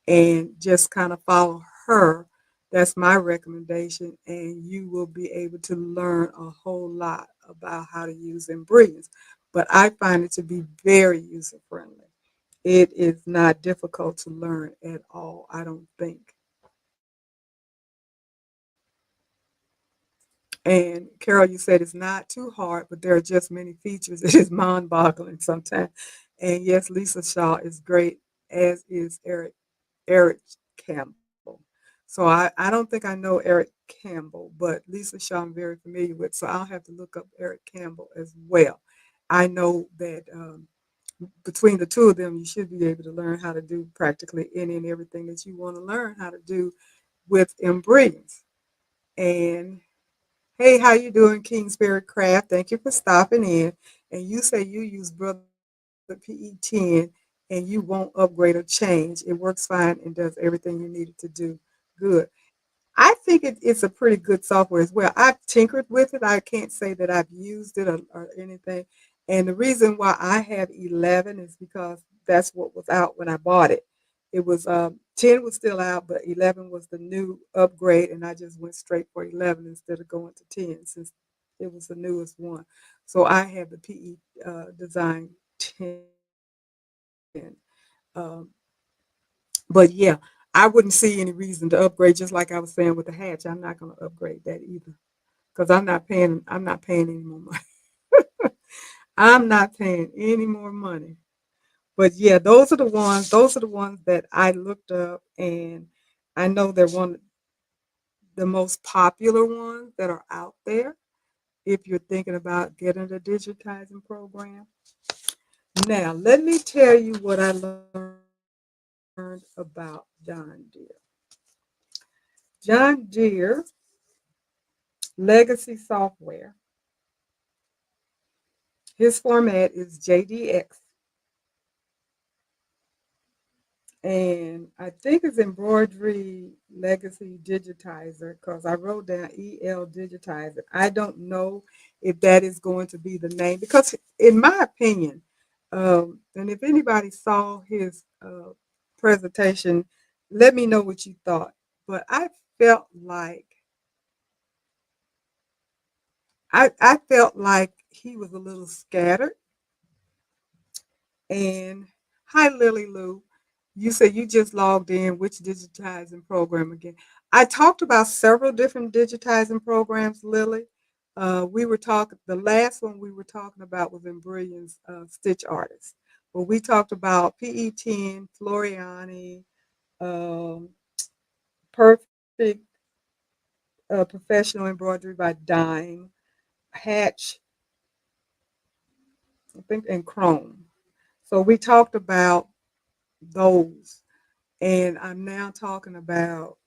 and just kind of follow her. That's my recommendation, and you will be able to learn a whole lot about how to use Embrilliance. But I find it to be very user friendly. It is not difficult to learn at all, I don't think. And Carol, you said it's not too hard, but there are just many features. It is mind-boggling sometimes. And yes, Lisa Shaw is great, as is Eric Campbell. So I don't think I know Eric Campbell, but Lisa Shaw I'm very familiar with. So I'll have to look up Eric Campbell as well. I know that between the two of them, you should be able to learn how to do practically any and everything that you want to learn how to do with Embrilliance. And hey, how you doing, Kingsbury Craft? Thank you for stopping in. And you say you use Brother PE10 and you won't upgrade or change. It works fine and does everything you need it to do. Good. I think it's a pretty good software as well. I've tinkered with it. I can't say that I've used it or anything. And the reason why I have 11 is because that's what was out when I bought it. It was 10 was still out, but 11 was the new upgrade, and I just went straight for 11 instead of going to 10, since it was the newest one. So I have the PE Design 10. Um, but yeah, I wouldn't see any reason to upgrade. Just like I was saying with the hatch, I'm not going to upgrade that either, because I'm not paying any more money. I'm not paying any more money. But yeah, those are the ones that I looked up, and I know they're one of the most popular ones that are out there if you're thinking about getting a digitizing program. Now, let me tell you what I learned about John Deere. John Deere Legacy Software, his format is JDX, and I think it's Embroidery Legacy Digitizer, because I wrote down EL Digitizer. I don't know if that is going to be the name, because in my opinion, and if anybody saw his presentation, let me know what you thought. But I felt like, I felt like he was a little scattered. And hi, Lily Lou. You said you just logged in. Which digitizing program again? I talked about several different digitizing programs, Lily. We were talking, the last one we were talking about was Embroidery Stitch Artist. But we talked about PE10, Floriani, um, Perfect Professional Embroidery by Dime, Hatch, I think, and Chrome. So we talked about those. And I'm now talking about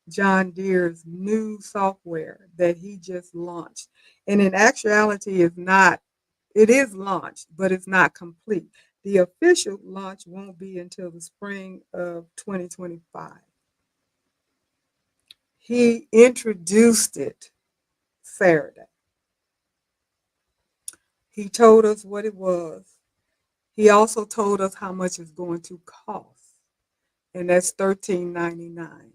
John Deere's new software that he just launched. And in actuality, it is launched, but it's not complete. The official launch won't be until the spring of 2025. He introduced it Saturday. He told us what it was. He also told us how much it's going to cost, and that's $13.99.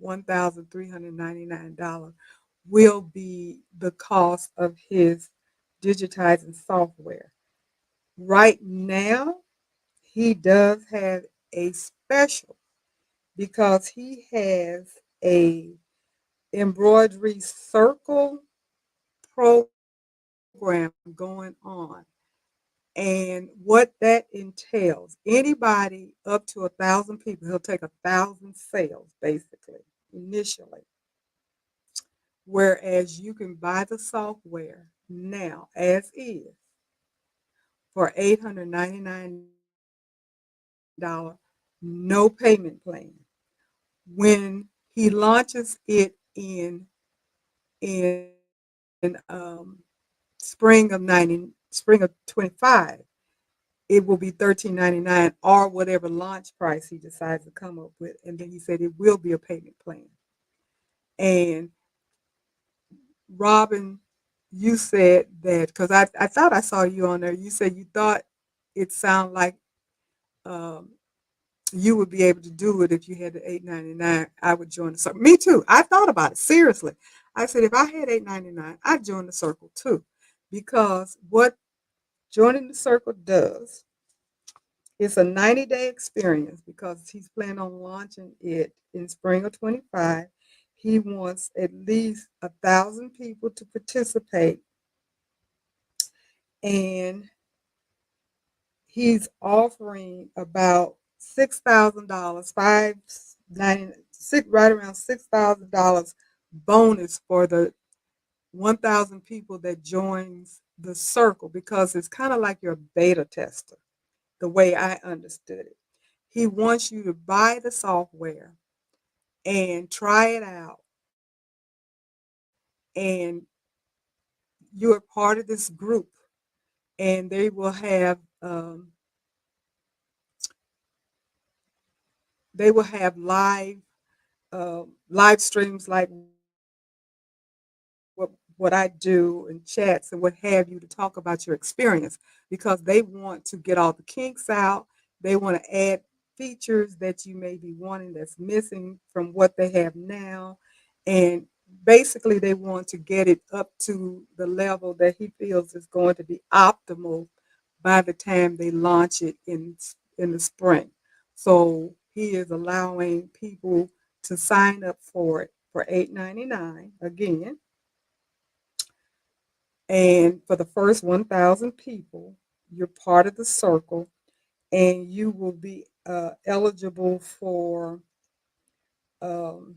$1,399 will be the cost of his digitizing software. Right now, he does have a special because he has a embroidery circle program going on. And what that entails, anybody up to 1,000 people, he'll take 1,000 sales basically initially. Whereas you can buy the software now as is for $899, no payment plan. When he launches it in spring of 25, it will be $13.99 or whatever launch price he decides to come up with. And then he said it will be a payment plan. And Robin, you said that because I thought I saw you on there. You said you thought it sounded like um, you would be able to do it if you had the 899. I would join the circle. Me too. I thought about it seriously. I said if I had 899, I'd join the circle too, because what joining the circle does, it's a 90-day experience because he's planning on launching it in spring of 25. He wants at least 1,000 people to participate, and he's offering about $6,000, right around $6,000 bonus for the 1,000 people that joins the circle, because it's kind of like your beta tester, the way I understood it. He wants you to buy the software and try it out, and you're part of this group, and they will have live streams like what I do and chats and what have you to talk about your experience, because they want to get all the kinks out. They want to add features that you may be wanting that's missing from what they have now. And basically, they want to get it up to the level that he feels is going to be optimal by the time they launch it in the spring. So he is allowing people to sign up for it for $8.99 again. And for the first 1,000 people, you're part of the circle, and you will be eligible for um,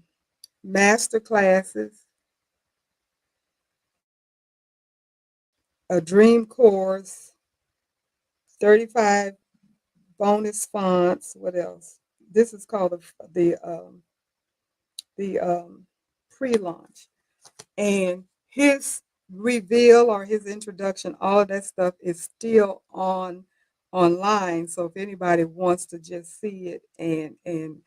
master classes, a dream course, 35 bonus fonts. What else? This is called the pre-launch. And his reveal or his introduction, all of that stuff is still online. So if anybody wants to just see it and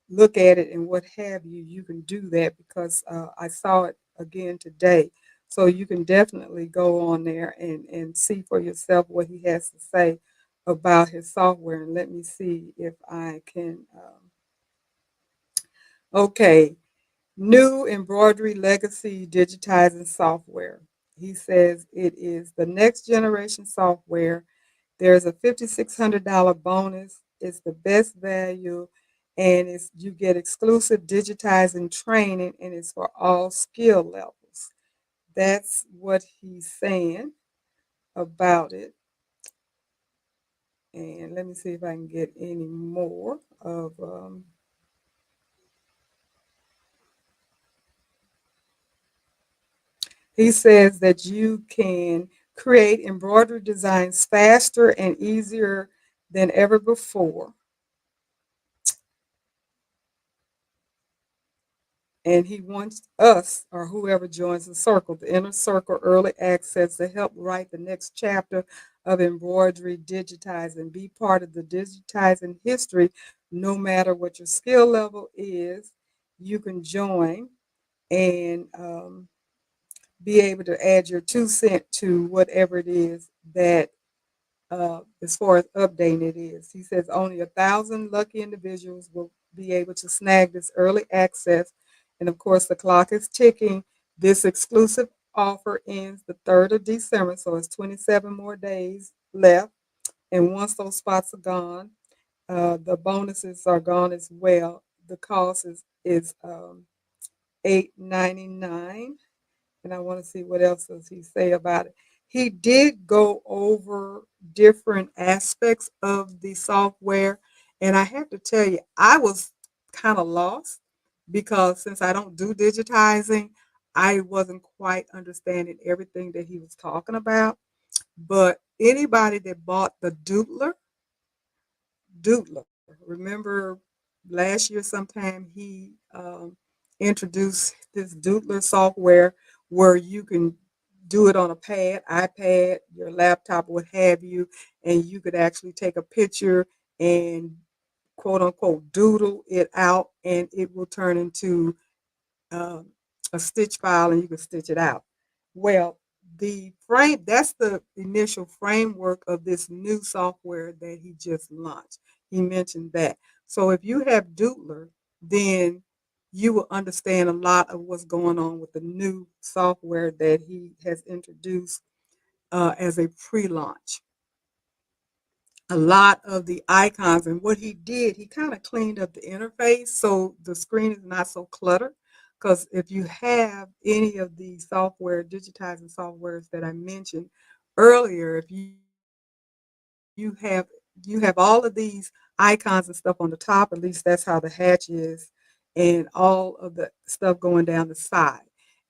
look at it and what have you, you can do that, because I saw it again today. So you can definitely go on there and see for yourself what he has to say about his software. And let me see if I can. Okay, new Embroidery Legacy Digitizing software. He says it is the next generation software. There's a $5,600 bonus. It's the best value, and it's you get exclusive digitizing training, and it's for all skill levels. That's what he's saying about it. And let me see if I can get any more of. He says that you can create embroidery designs faster and easier than ever before. And he wants us, or whoever joins the circle, the inner circle early access to help write the next chapter of embroidery digitizing. Be part of the digitizing history, no matter what your skill level is. You can join and be able to add your 2 cents to whatever it is that as far as updating it is. He says only 1,000 lucky individuals will be able to snag this early access. And of course, the clock is ticking. This exclusive offer ends the 3rd of December, so it's 27 more days left. And once those spots are gone, the bonuses are gone as well. The cost is $8.99, and I want to see what else does he say about it. He did go over different aspects of the software, and I have to tell you, I was kind of lost because since I don't do digitizing, I wasn't quite understanding everything that he was talking about. But anybody that bought the Doodler. Remember last year sometime he introduced this Doodler software where you can do it on a pad, iPad, your laptop, what have you, and you could actually take a picture and quote unquote doodle it out, and it will turn into um, a stitch file and you can stitch it out. Well, the frame, that's the initial framework of this new software that he just launched. He mentioned that. So if you have Doodler, then you will understand a lot of what's going on with the new software that he has introduced as a pre-launch. A lot of the icons, and what he did, he kind of cleaned up the interface so the screen is not so cluttered. Because if you have any of the software, digitizing softwares that I mentioned earlier, if you have you have all of these icons and stuff on the top, at least that's how the hatch is, and all of the stuff going down the side.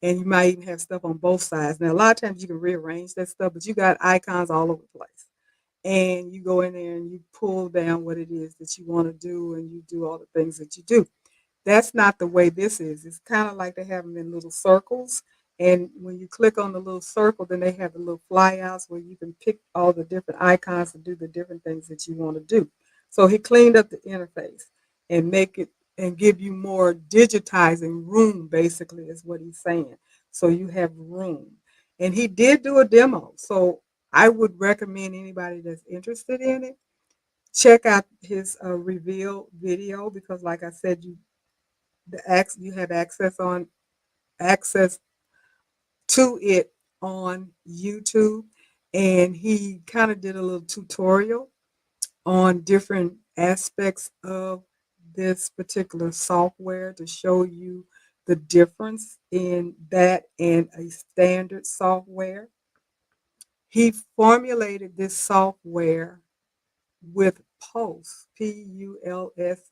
And you might even have stuff on both sides. Now, a lot of times you can rearrange that stuff, but you got icons all over the place, and you go in there and you pull down what it is that you want to do, and you do all the things that you do. That's not the way this is. It's kind of like they have them in little circles. And when you click on the little circle, then they have the little flyouts where you can pick all the different icons to do the different things that you want to do. So he cleaned up the interface and make it and give you more digitizing room, basically, is what he's saying. So you have room. And he did do a demo. So I would recommend anybody that's interested in it, check out his reveal video because, like I said, you have access to it on YouTube, and he kind of did a little tutorial on different aspects of this particular software to show you the difference in that and a standard software. He formulated this software with Pulse, Pulse,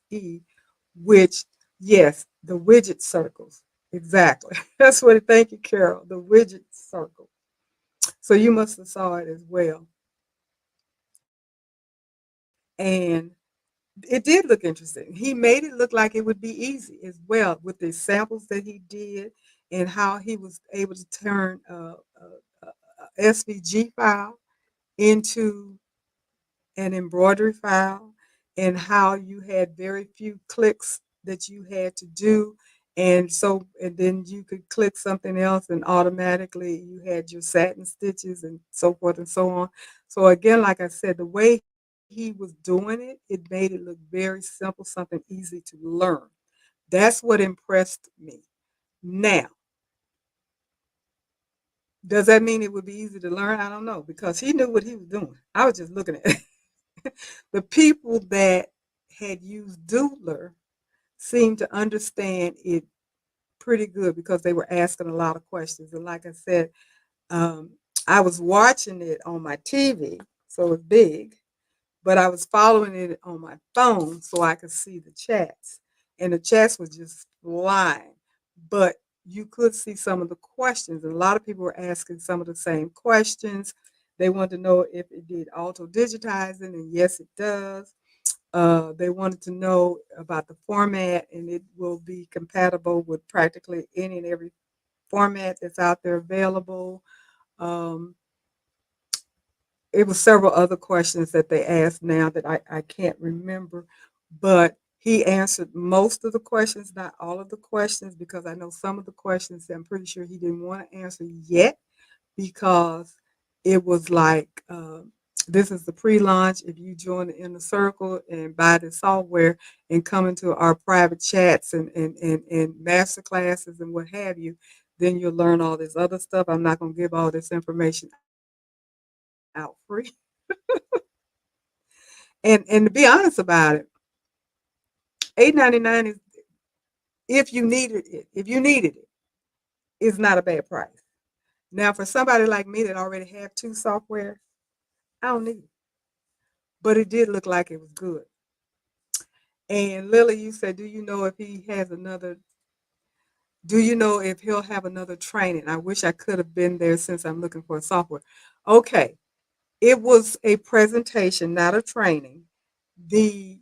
which, yes, the widget circles. Exactly. That's what, thank you, Carol, the widget circle. So you must have saw it as well. And it did look interesting. He made it look like it would be easy as well with the samples that he did and how he was able to turn a SVG file into an embroidery file, and how you had very few clicks that you had to do. And then you could click something else and automatically you had your satin stitches and so forth and so on. So again, like I said, the way he was doing it, it made it look very simple, something easy to learn. That's what impressed me. Now, Does that mean it would be easy to learn? I don't know, because he knew what he was doing. I was just looking at it. The people that had used Doodler seemed to understand it pretty good because they were asking a lot of questions. And like I said, um, I was watching it on my TV, so it's big, but I was following it on my phone so I could see the chats. And the chats was just flying. But you could see some of the questions. And a lot of people were asking some of the same questions. They wanted to know if it did auto digitizing, and yes, it does. They wanted to know about the format, and it will be compatible with practically any and every format that's out there available. Um, it was several other questions that they asked now that I can't remember, but he answered most of the questions, not all of the questions, because I know some of the questions I'm pretty sure he didn't want to answer yet because it was like, this is the pre-launch. If you join the inner circle and buy the software and come into our private chats and master classes and what have you, then you'll learn all this other stuff. I'm not going to give all this information out free. And to be honest about it, $8.99 is, if you needed it, is not a bad price. Now, for somebody like me that already have two software, I don't need it. But it did look like it was good. And Lily, you said, do you know if he'll have another training? I wish I could have been there since I'm looking for a software. Okay. It was a presentation, not a training. The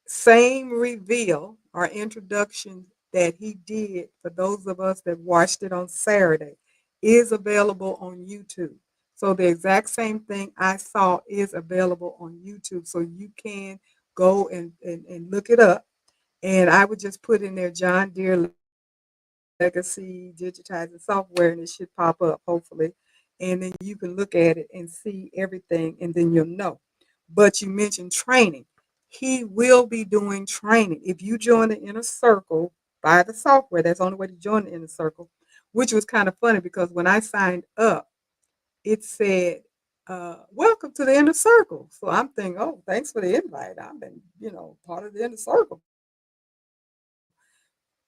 same reveal or introduction that he did for those of us that watched it on Saturday is available on YouTube. So the exact same thing I saw is available on YouTube. So you can go and look it up. And I would just put in there John Deere Legacy Digitizing Software, and it should pop up, hopefully. And then you can look at it and see everything, and then you'll know. But you mentioned training. He will be doing training. If you join the inner circle by the software, that's the only way to join the inner circle, which was kind of funny because when I signed up, it said, welcome to the inner circle. So I'm thinking, oh, thanks for the invite. I've been, part of the inner circle.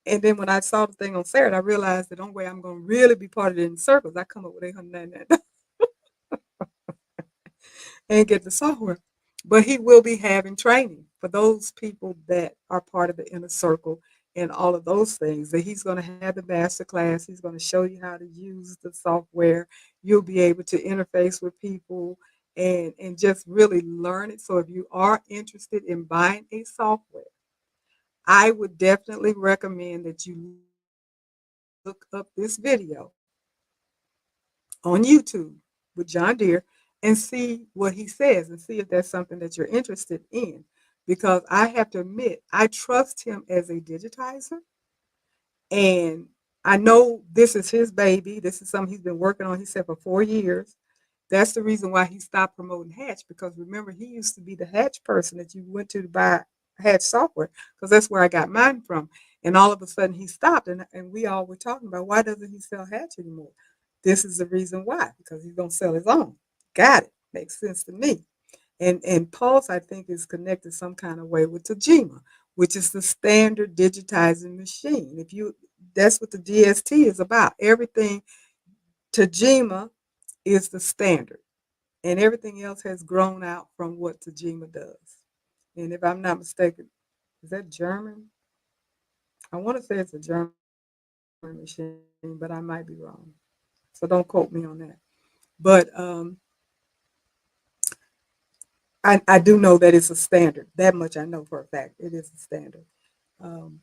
And then when I saw the thing on Saturday, I realized the only way I'm going to really be part of the inner circle is I come up with 899 and get the software. But he will be having training for those people that are part of the inner circle and all of those things. That he's going to have the master class. He's going to show you how to use the software. You'll be able to interface with people and just really learn it. So if you are interested in buying a software, I would definitely recommend that you look up this video on YouTube with John Deere and see what he says and see if that's something that you're interested in. Because I have to admit, I trust him as a digitizer. And I know this is his baby. This is something he's been working on, he said, for 4 years. That's the reason why he stopped promoting Hatch, because remember, he used to be the Hatch person that you went to buy Hatch software, because that's where I got mine from. And all of a sudden he stopped, and we all were talking about, why doesn't he sell Hatch anymore? This is the reason why, because he's going to sell his own. Got it. Makes sense to me. And Pulse, I think, is connected some kind of way with Tajima, which is the standard digitizing machine. That's what the DST is about. Everything Tajima is the standard, and everything else has grown out from what Tajima does. And if I'm not mistaken, is that German? I want to say it's a German machine, but I might be wrong. So don't quote me on that. But I do know that it's a standard. That much I know for a fact. It is a standard. Um,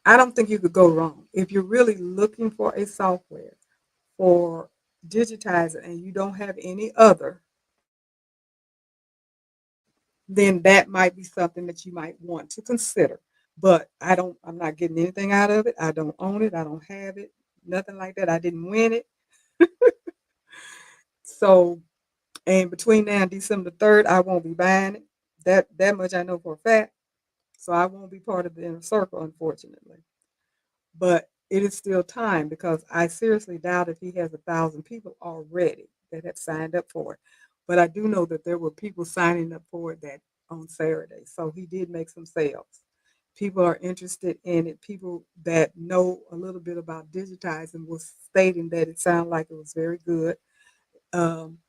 I don't think you could go wrong. If you're really looking for a software for digitizing and you don't have any other, then that might be something that you might want to consider. But I'm not getting anything out of it. I don't own it. I don't have it. Nothing like that. I didn't win it. So, and between now and December 3rd, I won't be buying it. That much I know for a fact. So I won't be part of the inner circle, unfortunately. But it is still time because I seriously doubt if he has 1,000 people already that have signed up for it. But I do know that there were people signing up for it that on Saturday. So he did make some sales. People are interested in it. People that know a little bit about digitizing was stating that it sounded like it was very good. Um,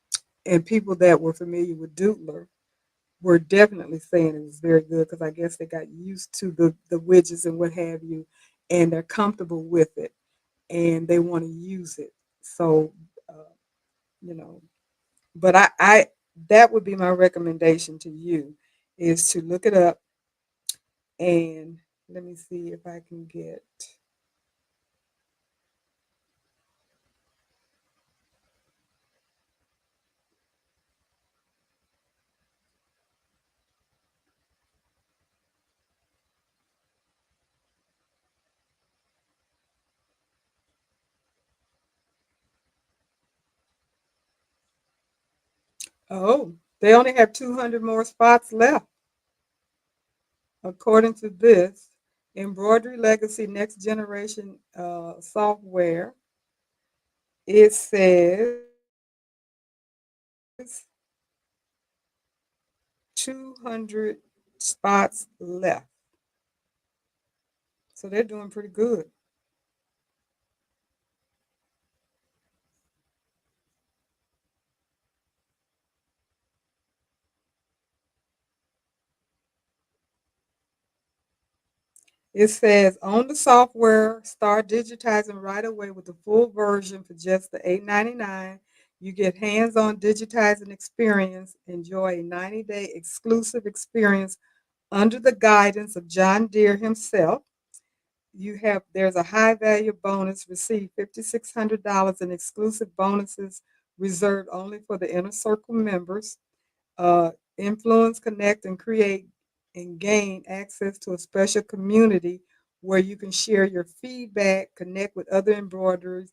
and people that were familiar with Doodler were definitely saying it was very good because I guess they got used to the widgets and what have you, and they're comfortable with it and they want to use it. So, uh, you know, but I that would be my recommendation to you is to look it up and let me see if I can get. Oh, they only have 200 more spots left, according to this. Embroidery Legacy Next Generation software. It says 200 spots left. So they're doing pretty good. It says own the software, start digitizing right away with the full version for just the $8.99. You get hands-on digitizing experience. Enjoy a 90-day exclusive experience under the guidance of John Deere himself. There's a high value bonus. Receive $5,600 in exclusive bonuses reserved only for the inner circle members. Influence, connect, and create and gain access to a special community where you can share your feedback, connect with other embroiderers,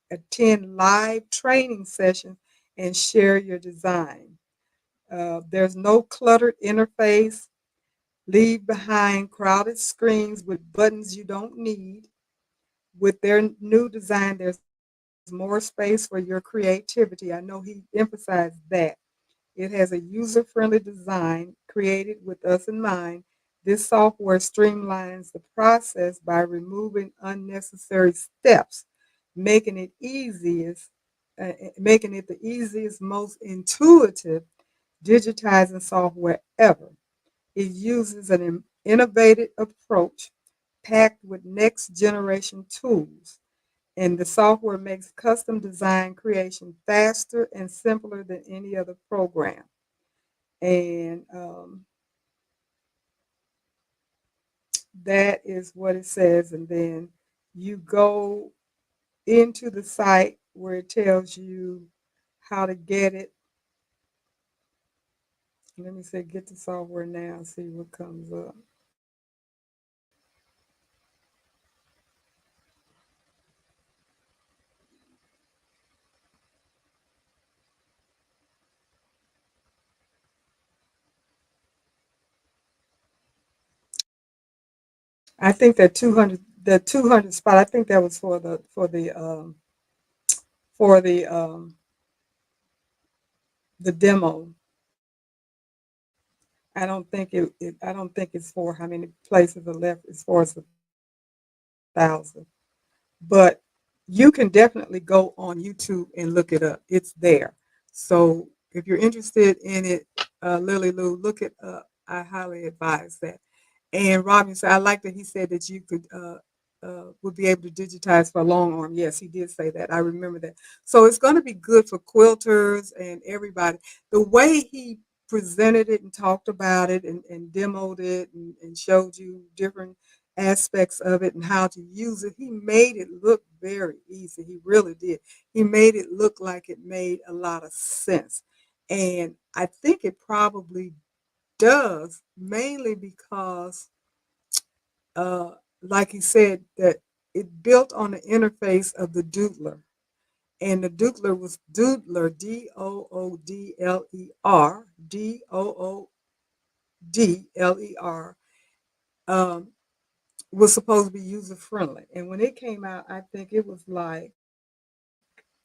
attend live training sessions, and share your design. There's no cluttered interface. Leave behind crowded screens with buttons you don't need. With their new design, there's more space for your creativity. I know he emphasized that. It has a user-friendly design created with us in mind. This software streamlines the process by removing unnecessary steps, making it making it the easiest, most intuitive digitizing software ever. It uses an innovative approach packed with next generation tools, and the software makes custom design creation faster and simpler than any other program. And that is what it says. And then you go into the site where it tells you how to get it. Let me say, get the software now, see what comes up. I think that 200, the 200 spot, I think that was for the demo. I don't think it's for how many places are left as far as the 1,000. But you can definitely go on YouTube and look it up. It's there. So if you're interested in it, Lily Lou, look it up. I highly advise that. And Robin said, I like that he said that you could would be able to digitize for a long arm. Yes, he did say that. I remember that. So it's going to be good for quilters and everybody. The way he presented it and talked about it and demoed it and showed you different aspects of it and how to use it, he made it look very easy. He really did. He made it look like it made a lot of sense. And I think it probably does, mainly because, uh, like he said, that it built on the interface of the Doodler. And the Doodler was Doodler, Doodler, was supposed to be user friendly. And when it came out, I think it was like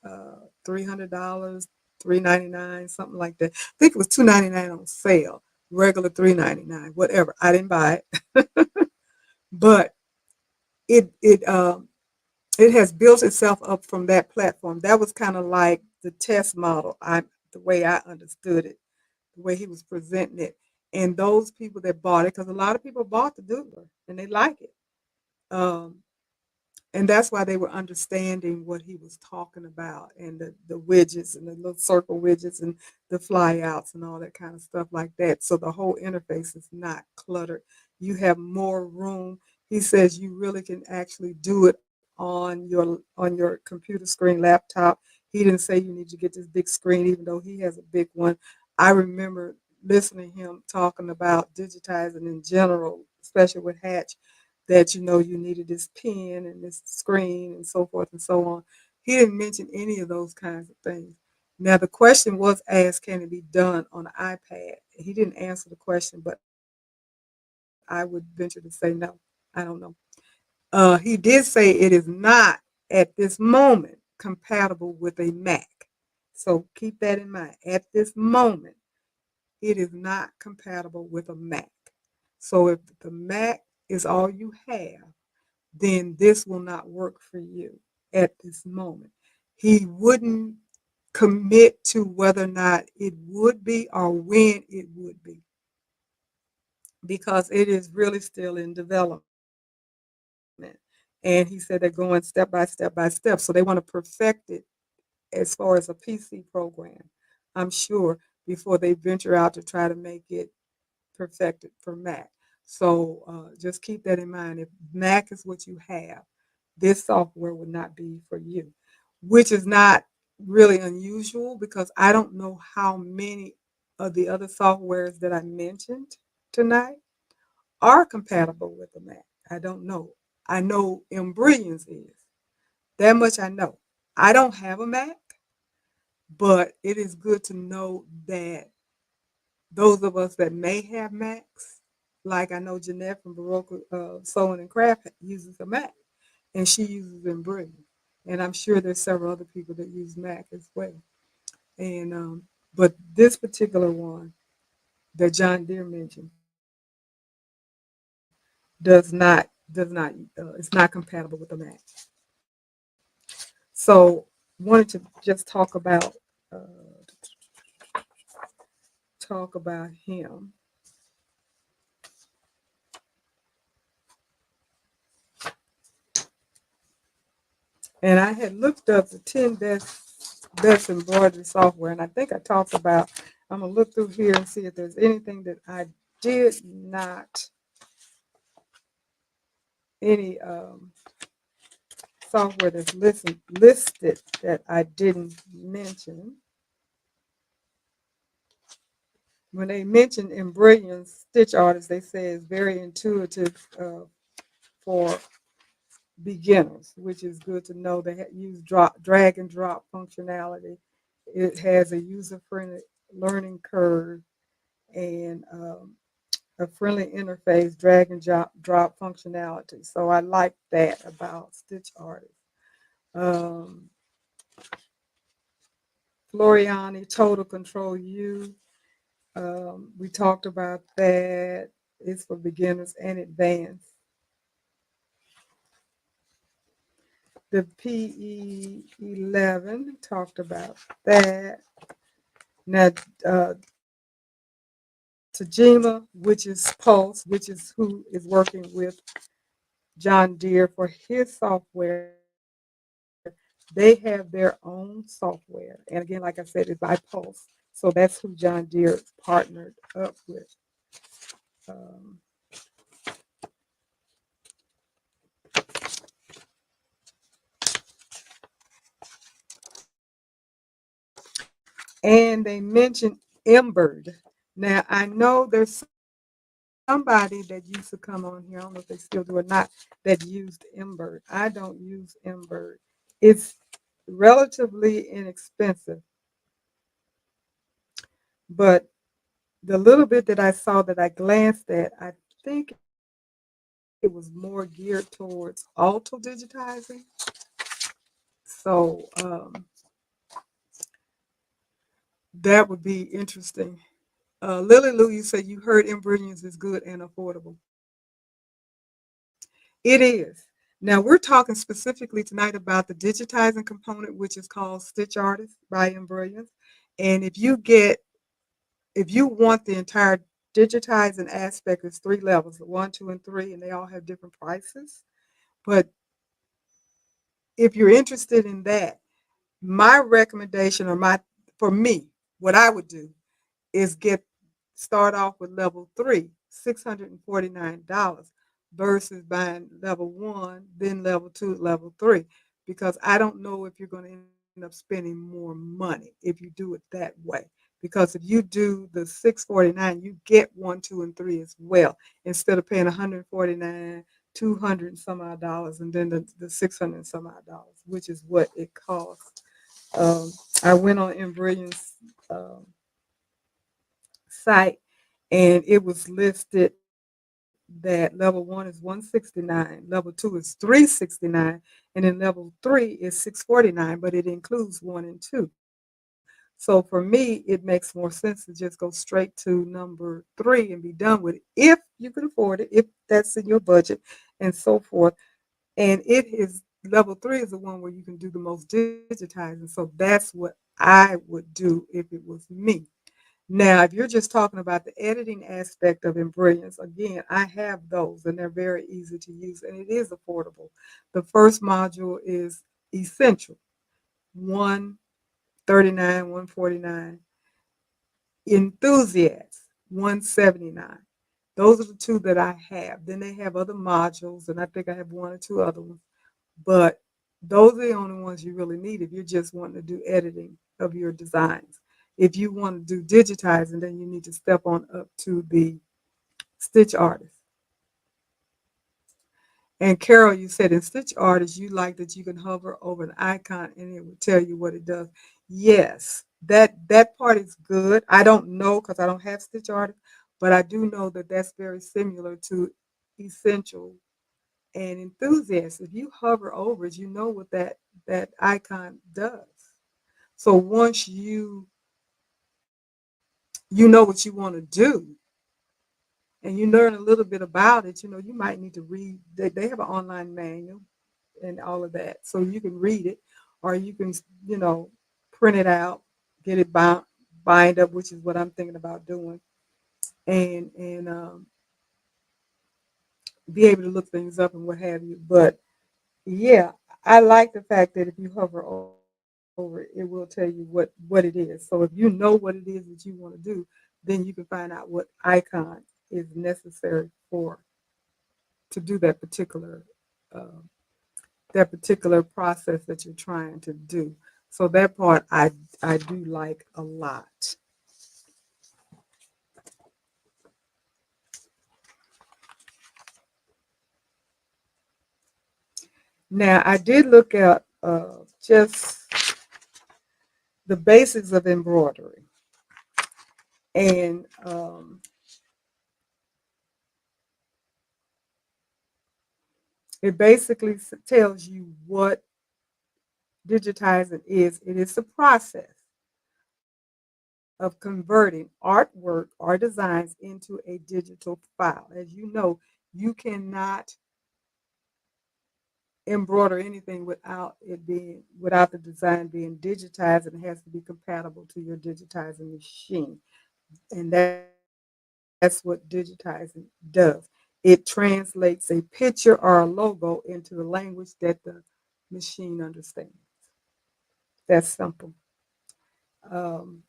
$300, $399, something like that. I think it was $299 on sale, regular $399, whatever. I didn't buy it, but it it um it has built itself up from that platform. That was kind of like the test model. The way I understood it, the way he was presenting it, and those people that bought it, because a lot of people bought the doodler and they like it. Um, and that's why they were understanding what he was talking about, and the widgets and the little circle widgets and the flyouts and all that kind of stuff like that. So the whole interface is not cluttered. You have more room. He says you really can actually do it on your computer screen, laptop. He didn't say you need to get this big screen, even though he has a big one. I remember listening to him talking about digitizing in general, especially with Hatch, that you needed this pen and this screen and so forth and so on. He didn't mention any of those kinds of things. Now the question was asked, can it be done on an iPad? He didn't answer the question, but I would venture to say no. I don't know. He did say it is not at this moment compatible with a Mac. So keep that in mind. At this moment, it is not compatible with a Mac. So if the Mac is all you have, then this will not work for you at this moment. He wouldn't commit to whether or not it would be or when it would be, because it is really still in development. And he said they're going step by step by step. So they want to perfect it as far as a PC program, I'm sure, before they venture out to try to make it perfected for Mac. So just keep that in mind. If Mac is what you have, this software would not be for you, which is not really unusual because I don't know how many of the other softwares that I mentioned tonight are compatible with the Mac. I don't know. I know Embrilliance is. That much I know. I don't have a Mac, but it is good to know that those of us that may have Macs, like I know Jeanette from Baroque Sewing and Craft uses a Mac, and she uses Embroidery. And I'm sure there's several other people that use Mac as well. And but this particular one that John Deere mentioned does not it's not compatible with the Mac. So wanted to just uh, talk about him. And I had looked up the 10 best embroidery software, and I think I talked about. I'm gonna look through here and see if there's anything that I did not, any software that's listed that I didn't mention. When they mention Embroidery Stitch Artist, they say it's very intuitive for beginners, which is good to know. They use drag and drop functionality. It has a user-friendly learning curve and a friendly interface, drag and drop functionality. So I like that about Stitch Artist. Um, Floriani Total Control U. We talked about that. It's for beginners and advanced. The PE11 talked about that. Now, Tajima, which is Pulse, which is who is working with John Deere for his software, they have their own software. And again, like I said, it's by Pulse. So that's who John Deere partnered up with. Um, and they mentioned Embird. Now, I know there's somebody that used to come on here, I don't know if they still do or not, that used Embird. I don't use Embird. It's relatively inexpensive, but the little bit that I saw that I glanced at, I think it was more geared towards auto digitizing. So that would be interesting. Lily Lou, you said you heard embroidery is good and affordable. It is. Now we're talking specifically tonight about the digitizing component, which is called Stitch Artist by Embroidery. And if you want the entire digitizing aspect, it's 3 levels, 1, 2, and 3, and they all have different prices. But if you're interested in that, my recommendation or my for me, what I would do is start off with level 3, $649 versus buying level 1, then level 2, level 3, because I don't know if you're going to end up spending more money if you do it that way. Because if you do the 649, you get 1, 2, and 3 as well, instead of paying 149, 200 and some odd dollars, and then the 600 and some odd dollars, which is what it costs. Um, I went on Embroidery's site, and it was listed that level 1 is 169, level 2 is 369, and then level 3 is 649, but it includes 1 and 2. So for me, it makes more sense to just go straight to number 3 and be done with it if you can afford it, if that's in your budget, and so forth. And it is level 3 is the one where you can do the most digitizing. So that's what I would do if it was me. Now, if you're just talking about the editing aspect of embroidery, again, I have those and they're very easy to use and it is affordable. The first module is essential, 139, 149. Enthusiast, 179. Those are the two that I have. Then they have other modules, and I think I have 1 or 2 other ones. But those are the only ones you really need if you're just wanting to do editing of your designs. If you want to do digitizing, then you need to step on up to the Stitch Artist. And Carol, you said in Stitch Artist, you like that you can hover over an icon and it will tell you what it does. Yes, that part is good. I don't know because I don't have Stitch Artist, but I do know that that's very similar to Essential and Enthusiast. If you hover over it, you know what that icon does. So once you know what you want to do and you learn a little bit about it, you might need to read. They have an online manual and all of that. So you can read it or you can, you know, print it out, get it bind up, which is what I'm thinking about doing, and be able to look things up and what have you. But yeah, I like the fact that if you hover over it, it will tell you what it is. So if you know what it is that you want to do, then you can find out what icon is necessary for to do uh, that particular process that you're trying to do. So that part I do like a lot. Now I did look at just the basics of embroidery, and it basically tells you what digitizing is. It is the process of converting artwork or designs into a digital file. As you know, you cannot embroider anything without the design being digitized, and it has to be compatible to your digitizing machine. And that's what digitizing does. It translates a picture or a logo into the language that the machine understands. That's simple. Um,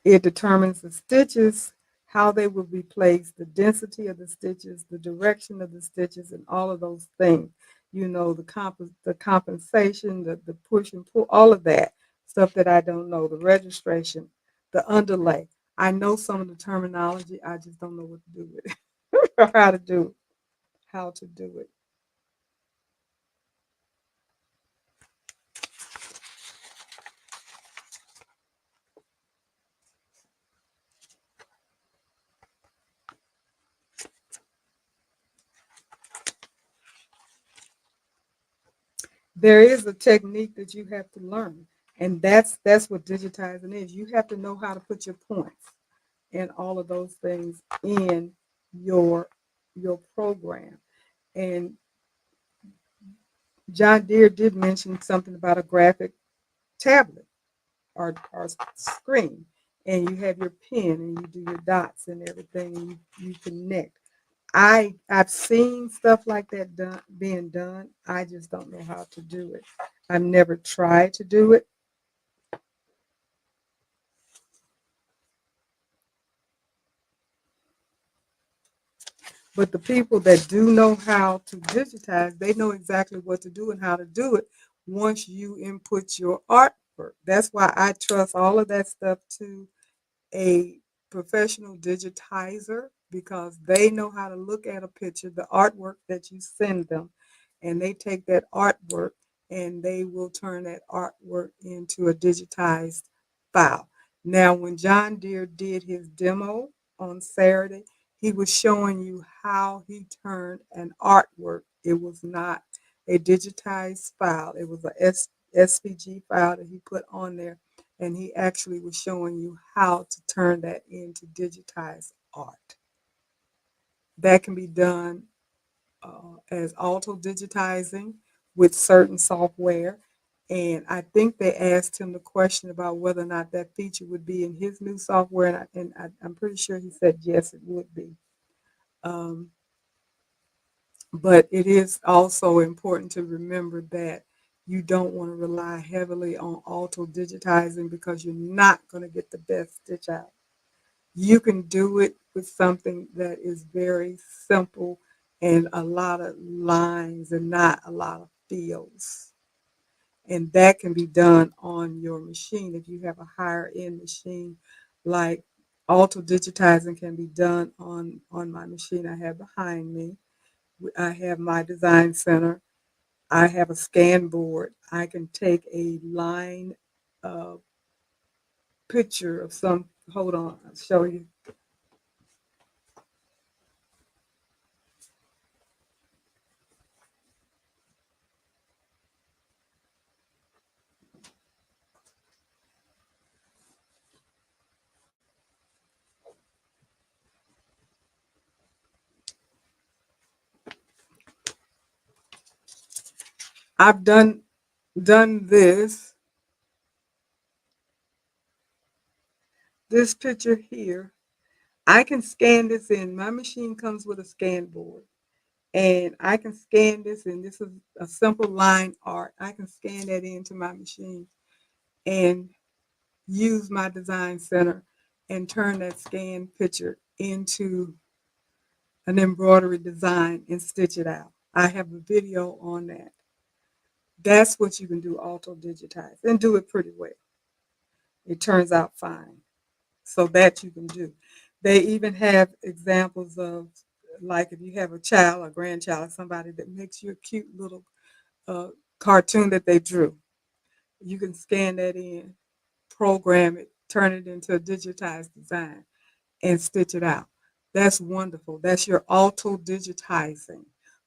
It determines the stitches, how they will be placed, the density of the stitches, the direction of the stitches, and all of those things. The compensation, the push and pull, all of that stuff that I don't know, the registration, the underlay. I know some of the terminology, I just don't know what to do with it or how to do it. there is a technique that you have to learn, and that's what digitizing is. You have to know how to put your points and all of those things in your your program. And John Deere did mention something about a graphic tablet or screen, and you have your pen and you do your dots and everything, and you connect. I've seen stuff like that being done. I just don't know how to do it. I've never tried to do it. But the people that do know how to digitize, they know exactly what to do and how to do it once you input your artwork. That's why I trust all of that stuff to a professional digitizer, because they know how to look at a picture, the artwork that you send them, and they take that artwork and they will turn that artwork into a digitized file. Now, when John Deere did his demo on Saturday, he was showing you how he turned an artwork. It was not a digitized file, it was a SVG file that he put on there, and he actually was showing you how to turn that into digitized art. That can be done as auto digitizing with certain software. And I think they asked him the question about whether or not that feature would be in his new software, I'm pretty sure he said yes, it would be. Um, but it is also important to remember that you don't want to rely heavily on auto digitizing, because you're not going to get the best stitch out. You can do it with something that is very simple and a lot of lines and not a lot of fields. And that can be done on your machine if you have a higher end machine. Like auto digitizing can be done on my machine I have behind me. I have my design center. I have a scan board. I can take a line uh, picture of some, hold on, I'll show you. I've done this picture here. I can scan this in. My machine comes with a scan board, and I can scan this, and this is a simple line art. I can scan that into my machine and use my design center and turn that scan picture into an embroidery design and stitch it out. I have a video on that. That's what you can do auto digitize and do it pretty well. It turns out fine. So that you can do. They even have examples of, like, if you have a child, a grandchild, somebody that makes you a cute little uh, cartoon that they drew. You can scan that in, program it, turn it into a digitized design, and stitch it out. That's wonderful. That's your auto digitizing.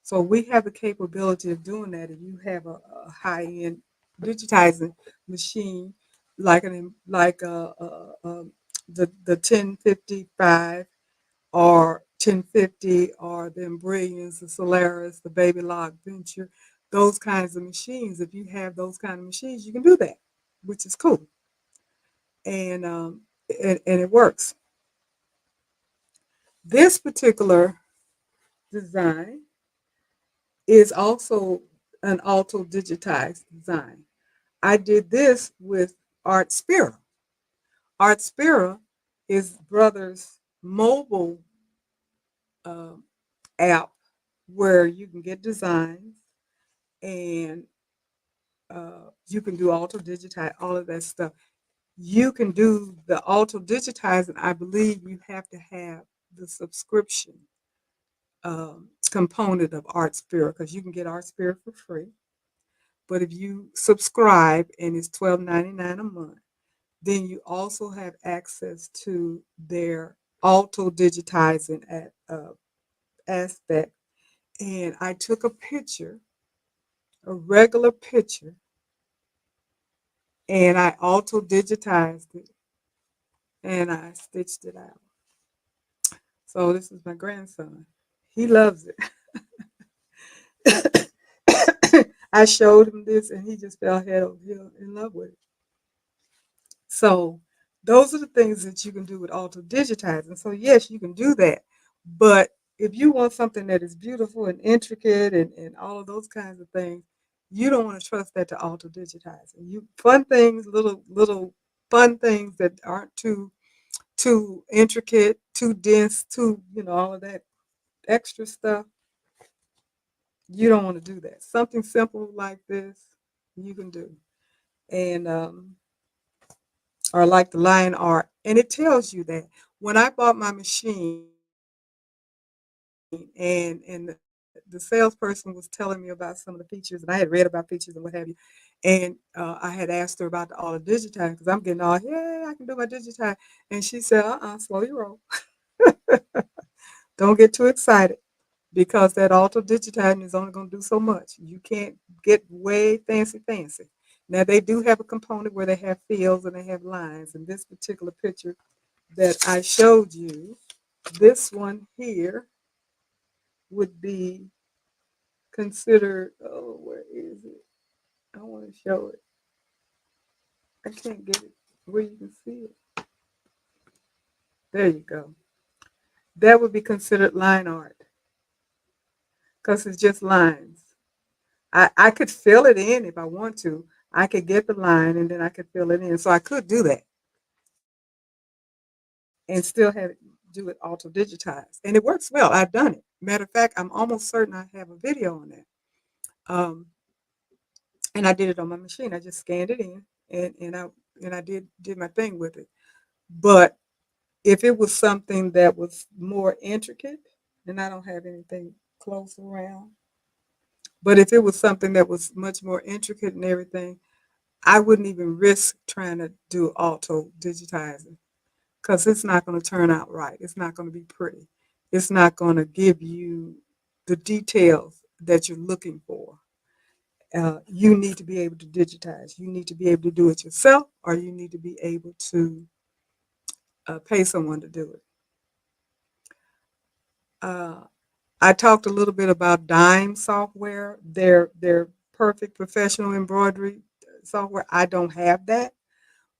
So we have the capability of doing that if you have a high end digitizing machine, like the 1055 or 1050 or the Embrillions, the Solaris, the Baby Lock Venture, those kinds of machines. If you have those kind of machines, you can do that, which is cool, and and it works. This particular design is also an auto digitized design. I did this with Art Spira. Art Spira is brother's mobile uh, app where you can get designs, and you can do auto digitize all of that stuff. You can do the auto digitizing. I believe you have to have the subscription component of Artspira, because you can get Artspira for free. But if you subscribe and it's $12.99 a month, then you also have access to their auto digitizing aspect. And I took a picture a regular picture and I auto digitized it and I stitched it out. So this is my grandson. He loves it. I showed him this and he just fell head over heels in love with it. So those are the things that you can do with auto digitizing. So yes, you can do that. But if you want something that is beautiful and intricate and all of those kinds of things, you don't want to trust that to auto digitizing. You fun things, little fun things that aren't too intricate, too dense, too, all of that extra stuff. You don't want to do that. Something simple like this, you can do. And or like the line art. And it tells you that. When I bought my machine and the salesperson was telling me about some of the features, and I had read about features and what have you. And I had asked her about the auto digitize because I'm getting all, yeah, I can do my digitize. And she said, slow your roll. Don't get too excited because that auto digitizing is only going to do so much. You can't get way fancy. Now they do have a component where they have fields and they have lines. In this particular picture that I showed you, this one here would be considered, oh, where is it? I want to show it. I can't get it where you can see it. There you go. That would be considered line art because it's just lines. I could fill it in if I want to. I could get the line and then I could fill it in. So I could do that and still have it do it auto digitized. And it works well. I've done it. Matter of fact, I'm almost certain I have a video on that. Um, and I did it on my machine. I just scanned it in and I did my thing with it. But if it was something that was more intricate, and I don't have anything close around, but if it was something that was much more intricate and everything, I wouldn't even risk trying to do auto digitizing because it's not going to turn out right. It's not going to be pretty. It's not going to give you the details that you're looking for. You need to be able to digitize. You need to be able to do it yourself, or you need to be able to pay someone to do it. Uh, I talked a little bit about Dime software. Their perfect professional embroidery software. I don't have that,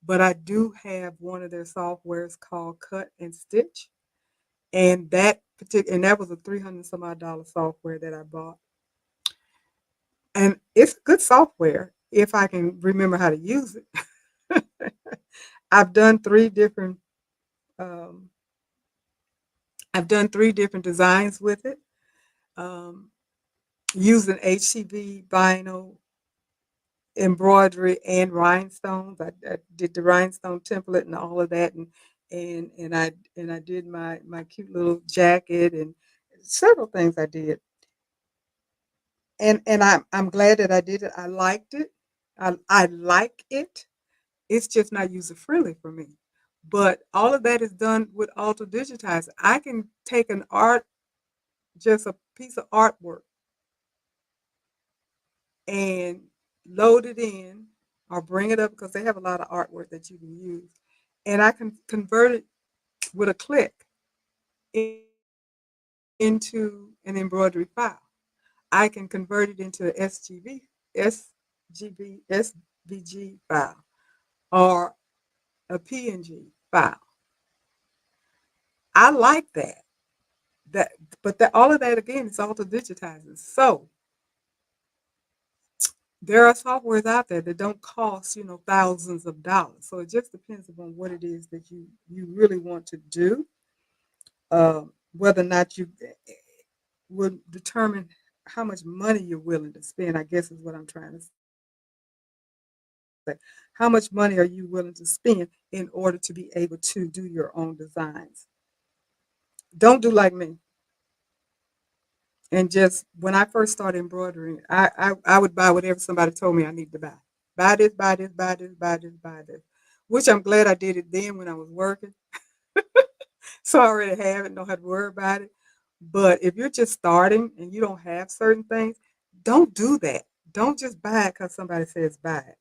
but I do have one of their softwares called Cut and Stitch, and that was a $300 some odd dollar software that I bought, and it's good software if I can remember how to use it. I've done three different um, I've done three different designs with it um, using HCV vinyl embroidery and rhinestones. I did the rhinestone template and all of that, and I did my cute little jacket and several things I did. And I'm glad that I did it. I liked it. I like it. It's just not user friendly for me. But all of that is done with auto digitize. I can take just a piece of artwork, and load it in or bring it up because they have a lot of artwork that you can use. And I can convert it with a click into an embroidery file. I can convert it into a SVG file or a PNG file. I like that. That, but all of that again is auto digitizing. So there are softwares out there that don't cost, thousands of dollars. So it just depends upon what it is that you really want to do. Whether or not you will determine how much money you're willing to spend, I guess is what I'm trying to say. How much money are you willing to spend in order to be able to do your own designs? Don't do like me. And just when I first started embroidering, I would buy whatever somebody told me I needed to buy. Buy this, buy this, buy this, buy this, buy this. Which I'm glad I did it then when I was working. So I already have it, don't have to worry about it. But if you're just starting and you don't have certain things, don't do that. Don't just buy it because somebody says buy it.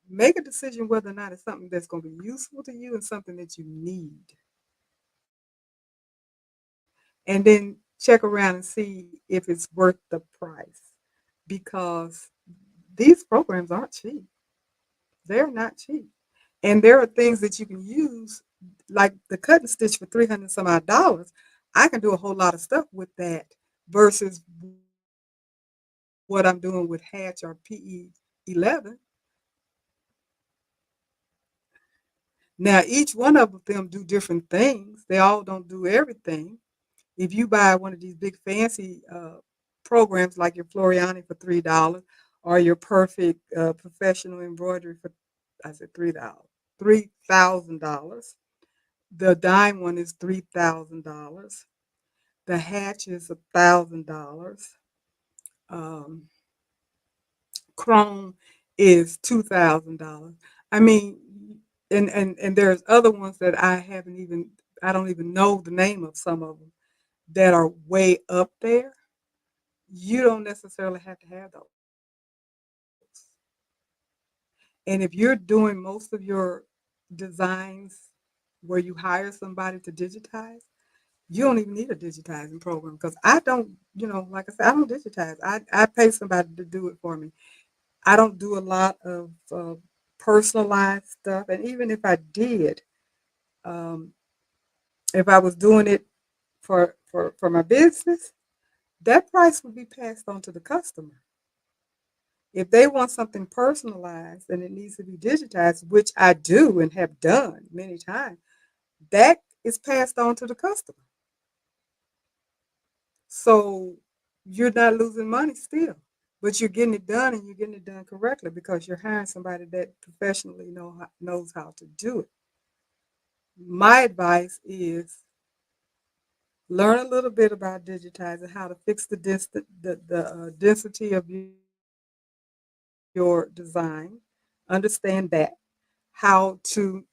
Make a decision whether or not it's something that's going to be useful to you and something that you need. And then check around and see if it's worth the price because these programs aren't cheap. They're not cheap. And there are things that you can use, like the cut and stitch for 300 some odd dollars. I can do a whole lot of stuff with that versus what I'm doing with Hatch or PE 11. Now, each one of them do different things. They all don't do everything. If you buy one of these big fancy programs like your Floriani for $3 or your Perfect Professional Embroidery for, I said $3, $3,000. The dime one is $3,000. The hatch is $1,000. Um, Chrome is $2,000. I mean, and there's other ones that I don't even know the name of some of them that are way up there. You don't necessarily have to have those. And if you're doing most of your designs where you hire somebody to digitize, you don't even need a digitizing program because I don't, like I said, I don't digitize. I pay somebody to do it for me. I don't do a lot of personalized stuff. And even if I did, um, if I was doing it for my business, that price would be passed on to the customer. If they want something personalized and it needs to be digitized, which I do and have done many times, that is passed on to the customer. So you're not losing money still, but you're getting it done and you're getting it done correctly because you're hiring somebody that professionally knows how to do it. My advice is learn a little bit about digitizing, how to fix the density of your design, understand that, how to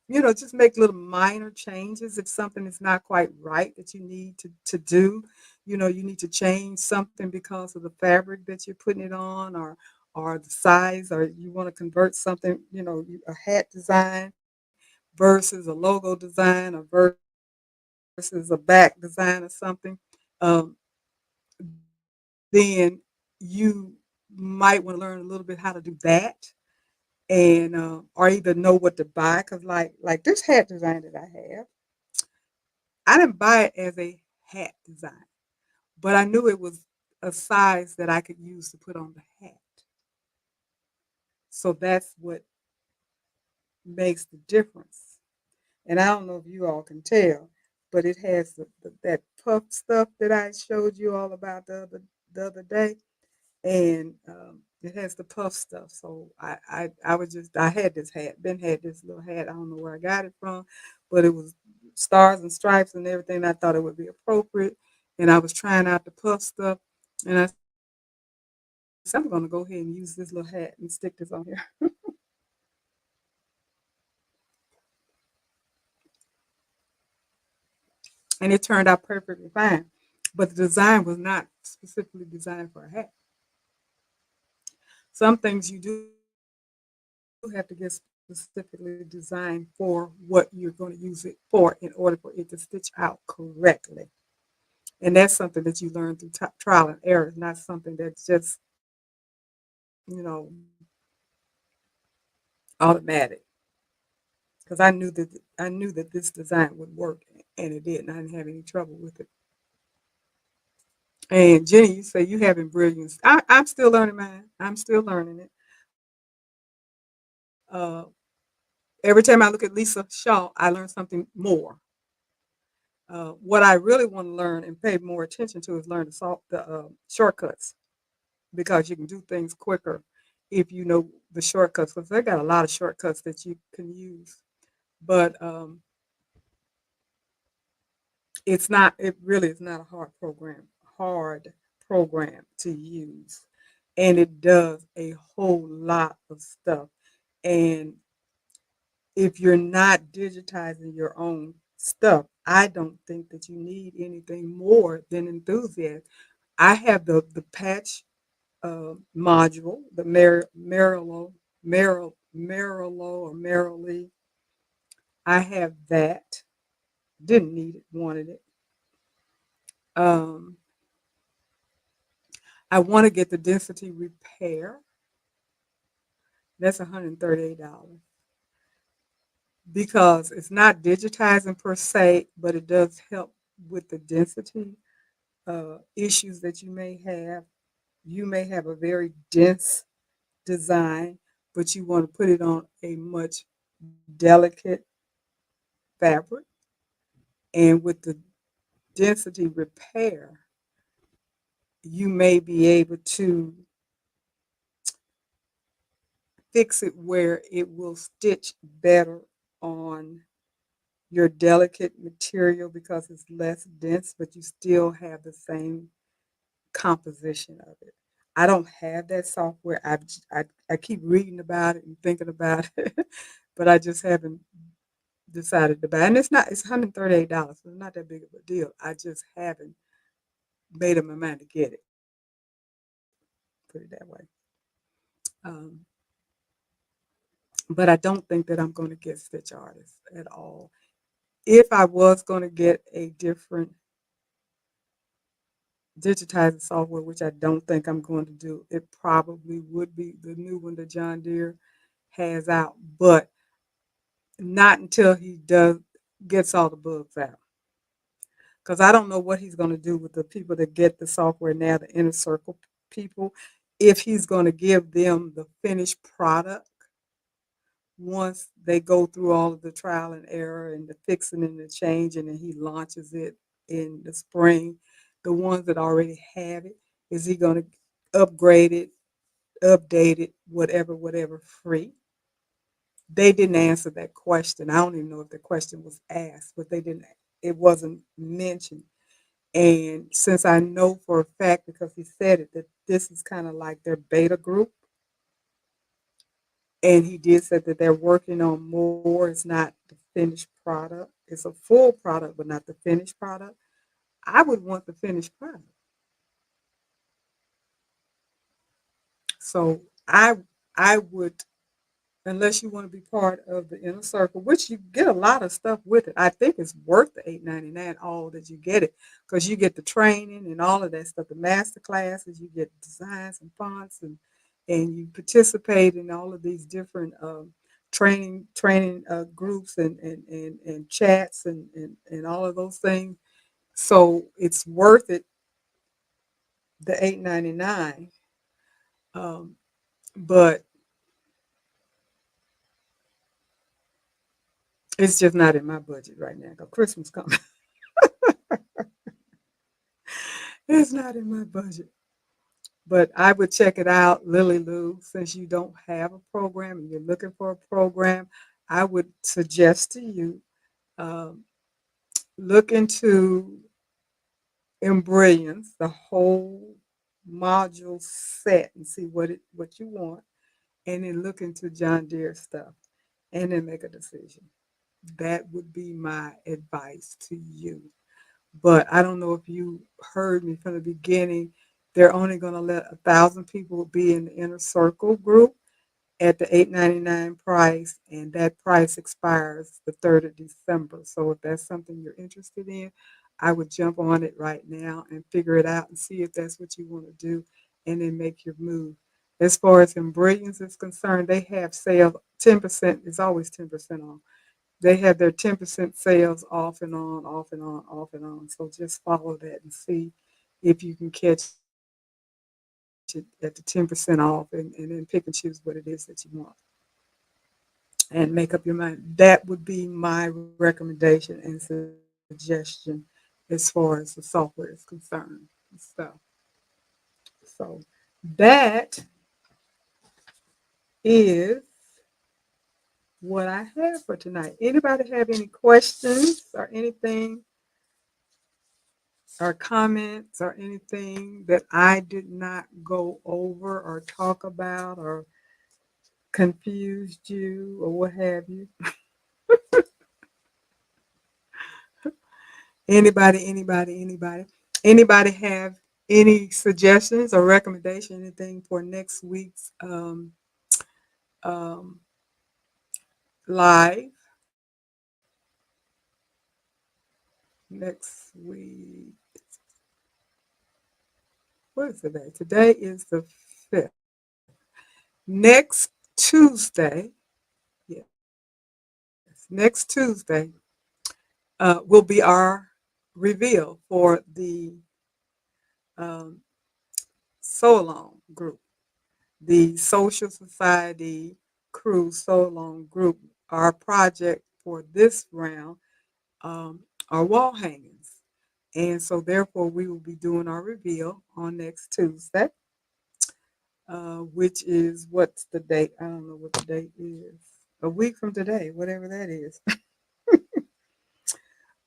just make little minor changes if something is not quite right that you need to do. You need to change something because of the fabric that you're putting it on or the size, or you want to convert something, a hat design versus a logo design or versus a back design or something. Um, then you might want to learn a little bit how to do that and or either know what to buy because like this hat design that I didn't buy it as a hat design, but I knew it was a size that I could use to put on the hat. So that's what makes the difference. And I don't know if you all can tell, but it has that puff stuff that I showed you all about the other day, and it has the puff stuff. So I had this hat, had this little hat. I don't know where I got it from, but it was stars and stripes and everything. I thought it would be appropriate, and I was trying out the puff stuff, and I said I'm going to go ahead and use this little hat and stick this on here, and it turned out perfectly fine. But the design was not specifically designed for a hat. Some things you do have to get specifically designed for what you're going to use it for in order for it to stitch out correctly. And that's something that you learn through trial and error, not something that's just, you know, automatic. Because I knew that this design would work, and it did, and I didn't have any trouble with it. And Jenny, you say you having brilliance. I'm still learning mine. I'm still learning it. Uh, every time I look at Lisa Shaw, I learn something more. What I really want to learn and pay more attention to is learn the shortcuts because you can do things quicker if you know the shortcuts. Because they got a lot of shortcuts that you can use, but it's not. It really is not a hard program to use, and it does a whole lot of stuff. And if you're not digitizing your own stuff, I don't think that you need anything more than enthusiasm. I have the patch module, the Merilo or Merrily. I have that. Didn't need it, wanted it. Um, I want to get the density repair. That's $138 because it's not digitizing per se, but it does help with the density issues that you may have. You may have a very dense design, but you want to put it on a much delicate fabric. And with the density repair, you may be able to fix it where it will stitch better on your delicate material because it's less dense, but you still have the same composition of it. I don't have that software. I keep reading about it and thinking about it, but I just haven't decided to buy it. And it's $138, so it's not that big of a deal. I just haven't made up my mind to get it, put it that way. Um, but I don't think that I'm going to get Stitch Artist at all. If I was going to get a different digitizing software, which I don't think I'm going to do, it probably would be the new one that John Deere has out, but not until he does gets all the bugs out. Because I don't know what he's going to do with the people that get the software now, the inner circle people, if he's going to give them the finished product once they go through all of the trial and error and the fixing and the changing, and he launches it in the spring. The ones that already have it, is he going to upgrade it, update it, whatever, free? They didn't answer that question. I don't even know if the question was asked, but they didn't. It wasn't mentioned. And since I know for a fact, because he said it, that this is kind of like their beta group, and he did say that they're working on more. It's not the finished product. It's a full product, but not the finished product. I would want the finished product. So I would, unless you want to be part of the inner circle, which you get a lot of stuff with it. I think it's worth the $8.99 all that you get it, because you get the training and all of that stuff, the master classes, you get designs and fonts, and you participate in all of these different training groups and chats and all of those things. So it's worth it, the $8.99. Um, but it's just not in my budget right now because Christmas coming. It's not in my budget. But I would check it out, Lily Lou, since you don't have a program and you're looking for a program. I would suggest to you um, look into Embrilliance, the whole module set, and see what you want, and then look into John Deere stuff, and then make a decision. That would be my advice to you. But I don't know if you heard me from the beginning. They're only going to let 1,000 people be in the inner circle group at the $8.99 price, and that price expires the 3rd of December. So if that's something you're interested in, I would jump on it right now and figure it out and see if that's what you want to do, and then make your move. As far as Embrilliance is concerned, they have sales 10%. It's always 10% off. They have their 10% sales off and on, off and on, off and on. So just follow that and see if you can catch it at the 10% off, and then pick and choose what it is that you want and make up your mind. That would be my recommendation and suggestion as far as the software is concerned. So that is what I have for tonight. Anybody have any questions or anything or comments or anything that I did not go over or talk about or confused you or what have you? Anybody have Any suggestions or recommendation, anything for next week's um, live next week? What is today? Today is the 5th. Next Tuesday, yes, next Tuesday will be our reveal for the um, so-long group, the Social Society Crew so-long group. Our project for this round um, are wall hangings. And so therefore we will be doing our reveal on next Tuesday, which is what's the date? I don't know what the date is. A week from today, whatever that is.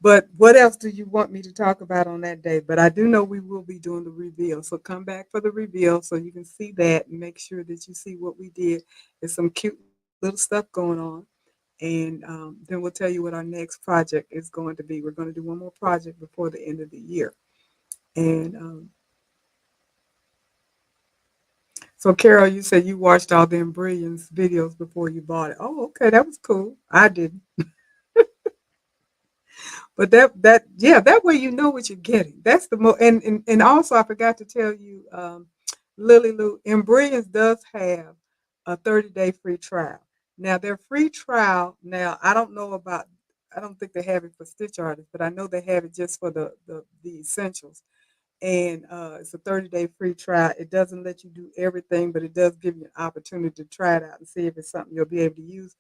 But what else do you want me to talk about on that day? But I do know we will be doing the reveal. So come back for the reveal so you can see that and make sure that you see what we did. There's some cute little stuff going on. And then we'll tell you what our next project is going to be. We're going to do one more project before the end of the year. And so, Carol, you said you watched all the Brilliance videos before you bought it. Oh, okay, that was cool. I didn't. But yeah, that way you know what you're getting. That's the most. And also I forgot to tell you, Lily Lou, Embrilliance does have a 30-day free trial. Now their free trial. Now I don't know about. I don't think they have it for stitch artists, but I know they have it just for the essentials. And it's a 30-day free trial. It doesn't let you do everything, but it does give you an opportunity to try it out and see if it's something you'll be able to use.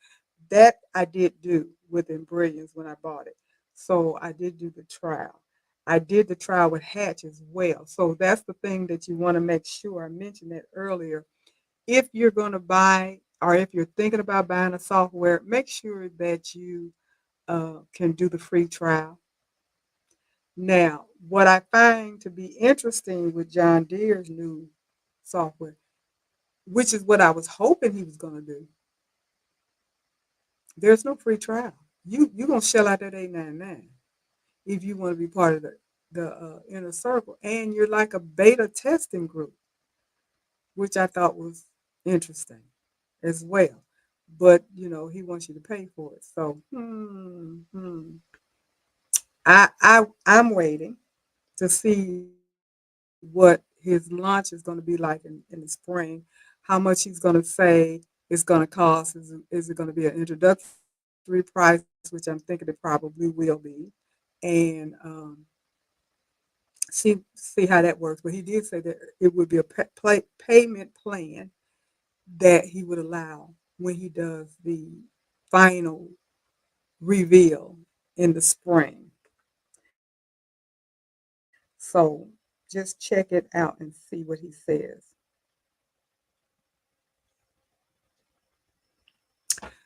That I did do within Brilliance when I bought it. So I did do the trial. I did the trial with Hatch as well. So that's the thing that you want to make sure. I mentioned that earlier. If you're going to buy or if you're thinking about buying a software, make sure that you can do the free trial. Now, what I find to be interesting with John Deere's new software, which is what I was hoping he was going to do, there's no free trial. You're gonna shell out that 899 if you want to be part of the inner circle, and you're like a beta testing group, which I thought was interesting as well. But he wants you to pay for it. So I'm waiting to see what his launch is going to be like in the spring, how much he's going to say it's going to cost. Is it going to be an introductory price, which I'm thinking it probably will be, and see how that works. But he did say that it would be a payment plan that he would allow when he does the final reveal in the spring. So just check it out and see what he says.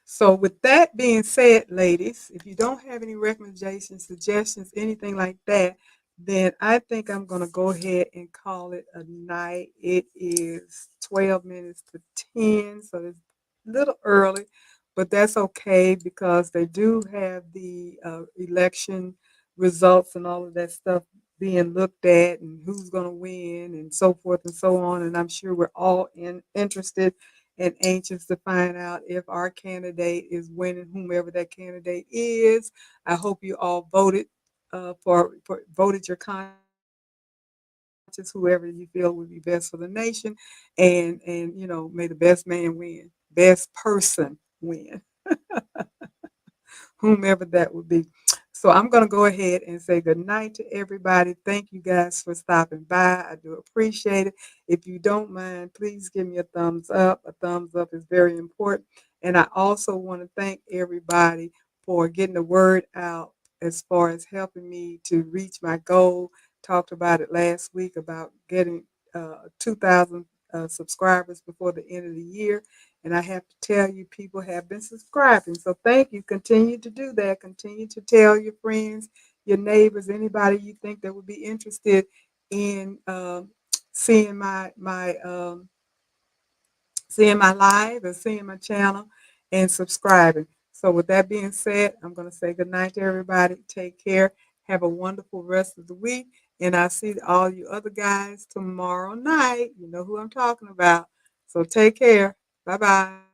So, with that being said, ladies, if you don't have any recommendations, suggestions, anything like that, then I think I'm going to go ahead and call it a night. It is 12 minutes to 10, so it's a little early, but that's okay because they do have the election results and all of that stuff being looked at and who's going to win and so forth and so on. And I'm sure we're all interested and anxious to find out if our candidate is winning, whomever that candidate is. I hope you all voted for voted your conscience, whoever you feel would be best for the nation, and may the best man win, best person win, whomever that would be. So I'm going to go ahead and say good night to everybody. Thank you guys for stopping by. I do appreciate it. If you don't mind, please give me a thumbs up. A thumbs up is very important. And I also want to thank everybody for getting the word out as far as helping me to reach my goal. Talked about it last week about getting 2,000 subscribers before the end of the year. And I have to tell you, people have been subscribing. So thank you. Continue to do that. Continue to tell your friends, your neighbors, anybody you think that would be interested in seeing my live or seeing my channel and subscribing. So with that being said, I'm going to say good night to everybody. Take care. Have a wonderful rest of the week. And I see all you other guys tomorrow night. You know who I'm talking about. So take care. Bye bye.